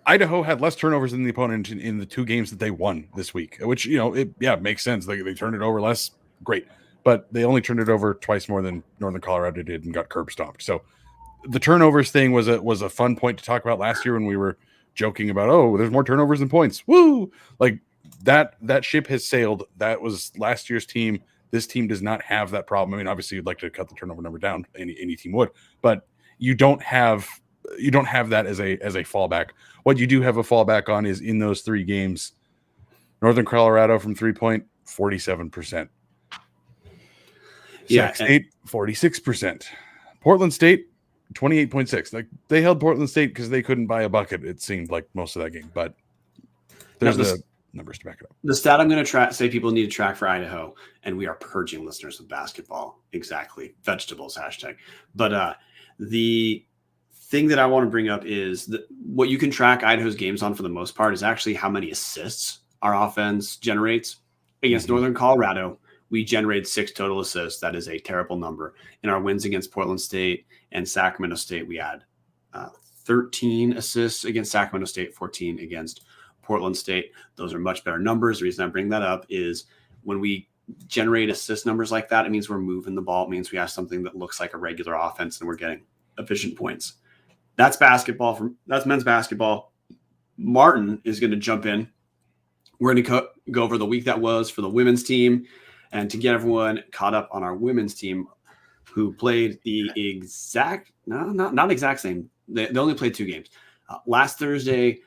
Idaho had less turnovers than the opponent in the 2 games that they won this week, which, it makes sense. They turned it over less. Great. But they only turned it over twice more than Northern Colorado did and got curb stomped. So the turnovers thing was a fun point to talk about last year when we were joking about, there's more turnovers than points. Woo! Like that ship has sailed. That was last year's team. This team does not have that problem. I mean, obviously you'd like to cut the turnover number down. Any team would, but you don't have that as a fallback. What you do have a fallback on is in those 3 games, Northern Colorado from 3-point, 47%. Yeah, Sac State, 46%. Portland State, 28.6. Like they held Portland State because they couldn't buy a bucket, it seemed like most of that game. But there's the numbers to back it up. The stat I'm going to say people need to track for Idaho, and we are purging listeners with basketball. Exactly. Vegetables, #. But the thing that I want to bring up is that what you can track Idaho's games on for the most part is actually how many assists our offense generates. Against Northern Colorado, we generated 6 total assists. That is a terrible number. In our wins against Portland State and Sacramento State, we had 13 assists against Sacramento State, 14 against Portland State. Those are much better numbers. The reason I bring that up is when we generate assist numbers like that, it means we're moving the ball. It means we have something that looks like a regular offense and we're getting efficient points. That's basketball. That's men's basketball. Martin is going to jump in. We're going to go over the week that was for the women's team. And to get everyone caught up on our women's team, who played the not exact same. They only played 2 games. Last Thursday,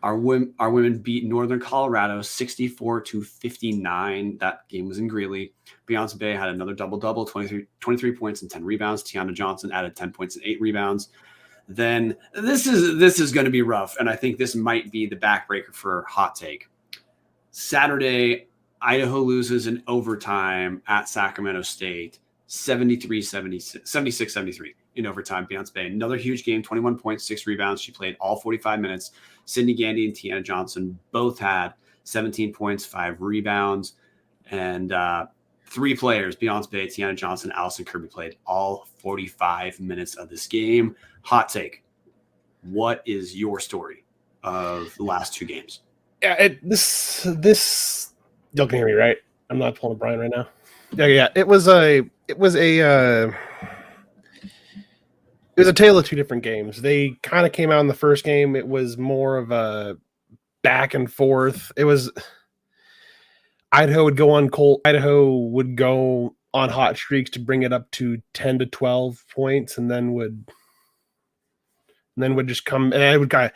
our women beat Northern Colorado 64-59. That game was in Greeley. Beyonce Bay had another double-double, 23 points and 10 rebounds. Tiana Johnson added 10 points and 8 rebounds. Then this is going to be rough, and I think this might be the backbreaker for hot take. Saturday, Idaho loses in overtime at Sacramento State, 76-73 in overtime. Beyonce Bay, another huge game, 21 points, 6 rebounds. She played all 45 minutes. Sydney Gandy and Tiana Johnson both had 17 points, 5 rebounds, and 3 players, Beyonce Bay, Tiana Johnson, Ellison Kirby, played all 45 minutes of this game. Hot take. What is your story of the last 2 games? Yeah, this y'all can hear me, right? I'm not pulling a Brian right now. Yeah. It was a tale of 2 different games. They kind of came out in the first game. It was more of a back and forth. It was Idaho would go on hot streaks to bring it up to 10 to 12 points, and then would just come, and I would go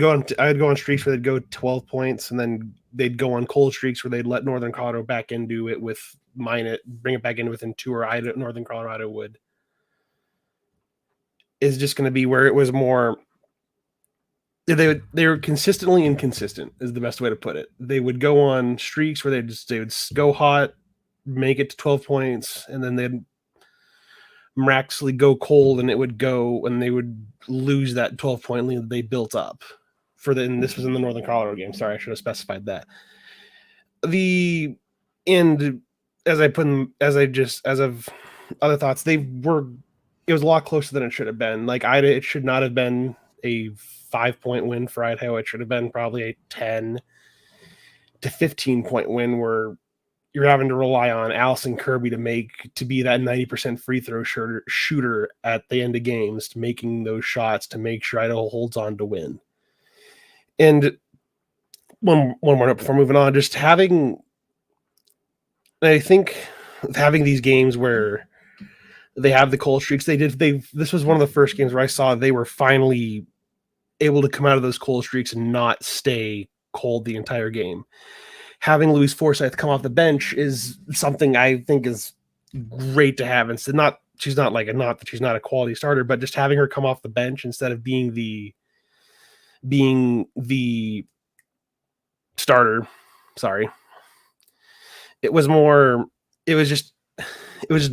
on streaks where they'd go 12 points, and then they'd go on cold streaks where they'd let Northern Colorado back into it bring it back in within 2, or Northern Colorado would. Is just going to be where it was more. They were consistently inconsistent is the best way to put it. They would go on streaks where they would go hot, make it to 12 points, and then miraculously go cold, and it would go, and they would lose that 12-point lead that they built up and this was in the Northern Colorado game. Sorry, I should have specified that. As of other thoughts, it was a lot closer than it should have been. Like it should not have been a 5-point win for Idaho. It should have been probably a 10 to 15-point win where you're having to rely on Ellison Kirby to be that 90% free throw shooter at the end of games, to making those shots to make sure Idaho holds on to win. And one more note before moving on, I think having these games where they have the cold streaks, this was one of the first games where I saw they were finally able to come out of those cold streaks and not stay cold the entire game. Having Louise Forsyth come off the bench is something I think is great to have. Instead, she's not a quality starter, but just having her come off the bench instead of being the starter. Sorry. It was just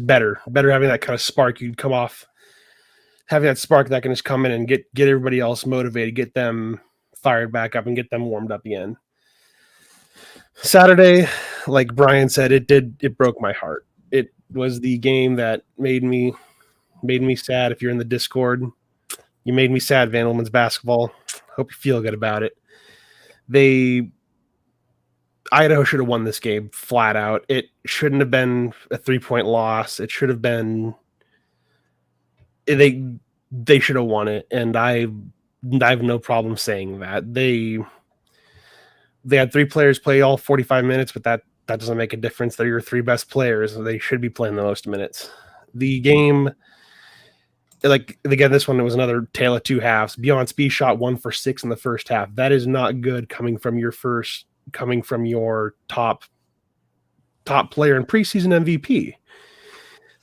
better having that kind of spark. You'd come off having that spark that can just come in and get everybody else motivated, get them fired back up and get them warmed up again. Saturday, like Brian said, it broke my heart. It was the game that made me sad. If you're in the Discord, you made me sad, Vandal Women's basketball. Hope you feel good about it. Idaho should have won this game flat out. It shouldn't have been a 3-point loss. It should have been. They should have won it, and I have no problem saying that. They had 3 players play all 45 minutes, but that doesn't make a difference. They're your 3 best players. They should be playing the most minutes. The game, again, this one, it was another tale of 2 halves. Beyond Speed shot 1 for 6 in the first half. That is not good coming from your top player and preseason MVP.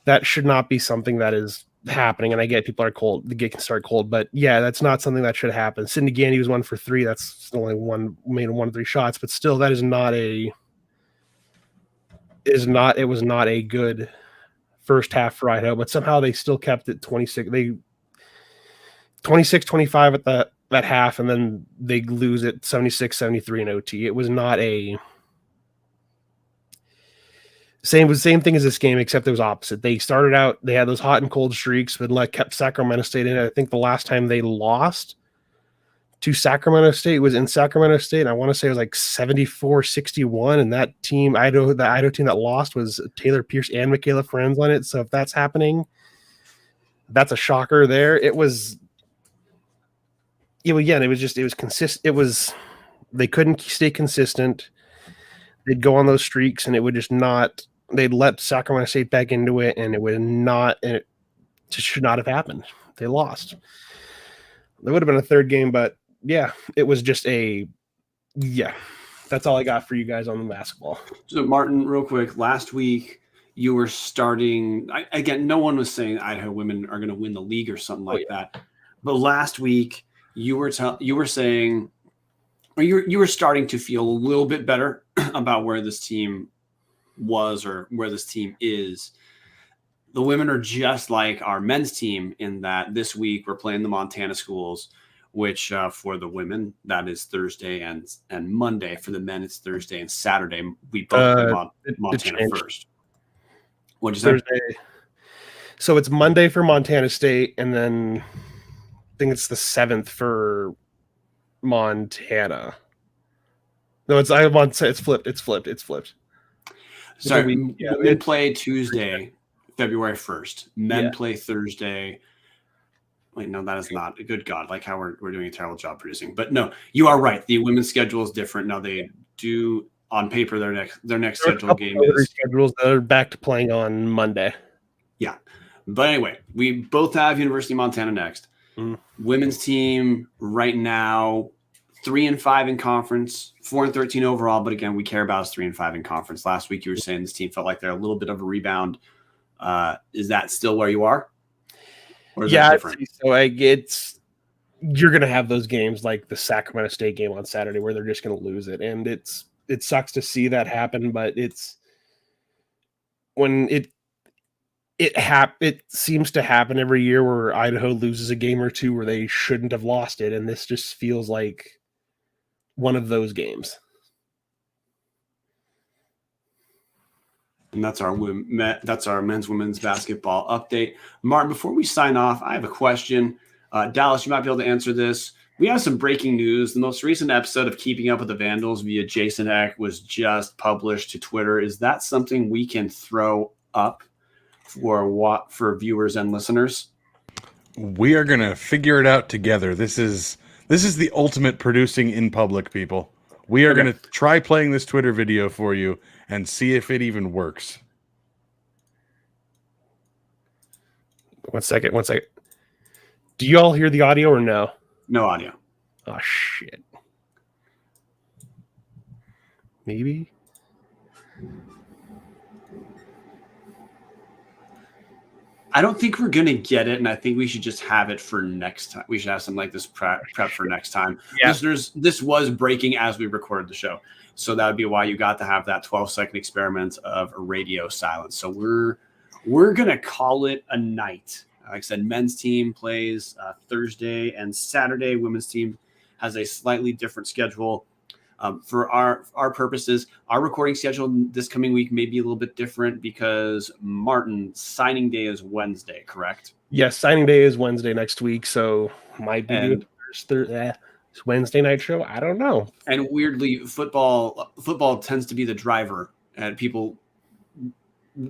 That should not be something that is happening. And I get people are cold, the game can start cold, but yeah, that's not something that should happen. Sydney Gandy was 1 for 3. That's only made 1 of 3 shots, but still, it was not a good first half for Idaho, but somehow they still kept it 26-25 at that half, and then they lose it 76-73 in OT. It was not a same thing as this game, except it was opposite. They started out, they had those hot and cold streaks, but kept Sacramento State in it. I think the last time they lost to Sacramento State was in Sacramento State, and I want to say it was like 74-61, and that team, the Idaho team that lost was Taylor Pierce and Michaela Friends on it. So if that's happening, that's a shocker there. It was consistent. They couldn't stay consistent. They'd go on those streaks, and it would just not. They'd let Sacramento State back into it, and it just should not have happened. They lost. There would have been a third game, but yeah, it was just that's all I got for you guys on the basketball. So Martin, real quick, last week you were starting. Again, no one was saying Idaho women are going to win the league or something like that. But last week you were saying, or you were starting to feel a little bit better about where this team was or where this team is. The women are just like our men's team in that this week we're playing the Montana schools, which for the women, that is Thursday and Monday. For the men, it's Thursday and Saturday. We both play Montana first. What'd you say? Thursday. So it's Monday for Montana State, and then I think it's the 7th for Montana. No, it's flipped. It's flipped. Sorry, women play Tuesday, February 1st. Men play Thursday. Wait, no, that is not. Good God, like how we're doing a terrible job producing. But no, you are right. The women's schedule is different. Now they do on paper their next scheduled game is schedules that are back to playing on Monday. Yeah. But anyway, we both have University of Montana next. Women's team right now 3-5 in conference, 4-13 overall. But again, we care about us 3-5 in conference. Last week you were saying this team felt like they're a little bit of a rebound. Is that still where you are? Or is that different? So you're going to have those games like the Sacramento State game on Saturday where they're just going to lose it. And it sucks to see that happen, but It seems to happen every year where Idaho loses a game or two where they shouldn't have lost it, and this just feels like one of those games. And that's our men's women's basketball update. Martin, before we sign off, I have a question. Dallas, you might be able to answer this. We have some breaking news. The most recent episode of Keeping Up with the Vandals via Jason Eck was just published to Twitter. Is that something we can throw up for viewers and listeners? We are gonna figure it out together. This is the ultimate producing in public, people. We are gonna try playing this Twitter video for you and see if it even works. One second. Do you all hear the audio or no? No audio. Oh shit. Maybe. I don't think we're going to get it, and I think we should just have it for next time. We should have something like this prep for next time. Yeah. Listeners, this was breaking as we recorded the show. So that would be why you got to have that 12-second experiment of radio silence. So we're going to call it a night. Like I said, men's team plays Thursday and Saturday. Women's team has a slightly different schedule. For our purposes, our recording schedule this coming week may be a little bit different because Martin, signing day is Wednesday, correct? Yes, signing day is Wednesday next week, so might be Wednesday night show. I don't know. And weirdly, football tends to be the driver, and people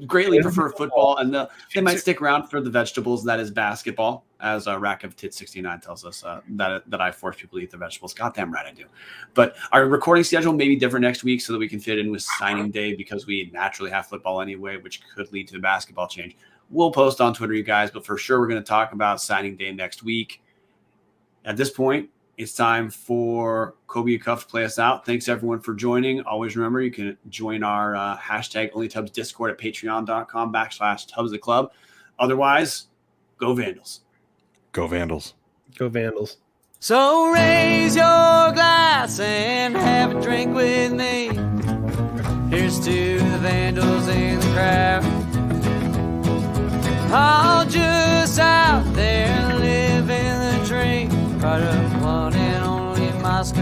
greatly prefer football, and they might stick around for the vegetables. That is basketball, as a Rack of Tit 69 tells us that I force people to eat the vegetables. Goddamn right I do. But our recording schedule may be different next week so that we can fit in with signing day because we naturally have football anyway, which could lead to the basketball change. We'll post on Twitter, you guys, but for sure we're going to talk about signing day next week. At this point, it's time for Kobe and Cuff to play us out. Thanks, everyone, for joining. Always remember, you can join our hashtag OnlyTubs Discord at patreon.com/TubsTheClub. Otherwise, go Vandals. Go Vandals. Go Vandals. So raise your glass and have a drink with me. Here's to the Vandals in the crowd. All just out there living the dream. Right up one and only Moscow.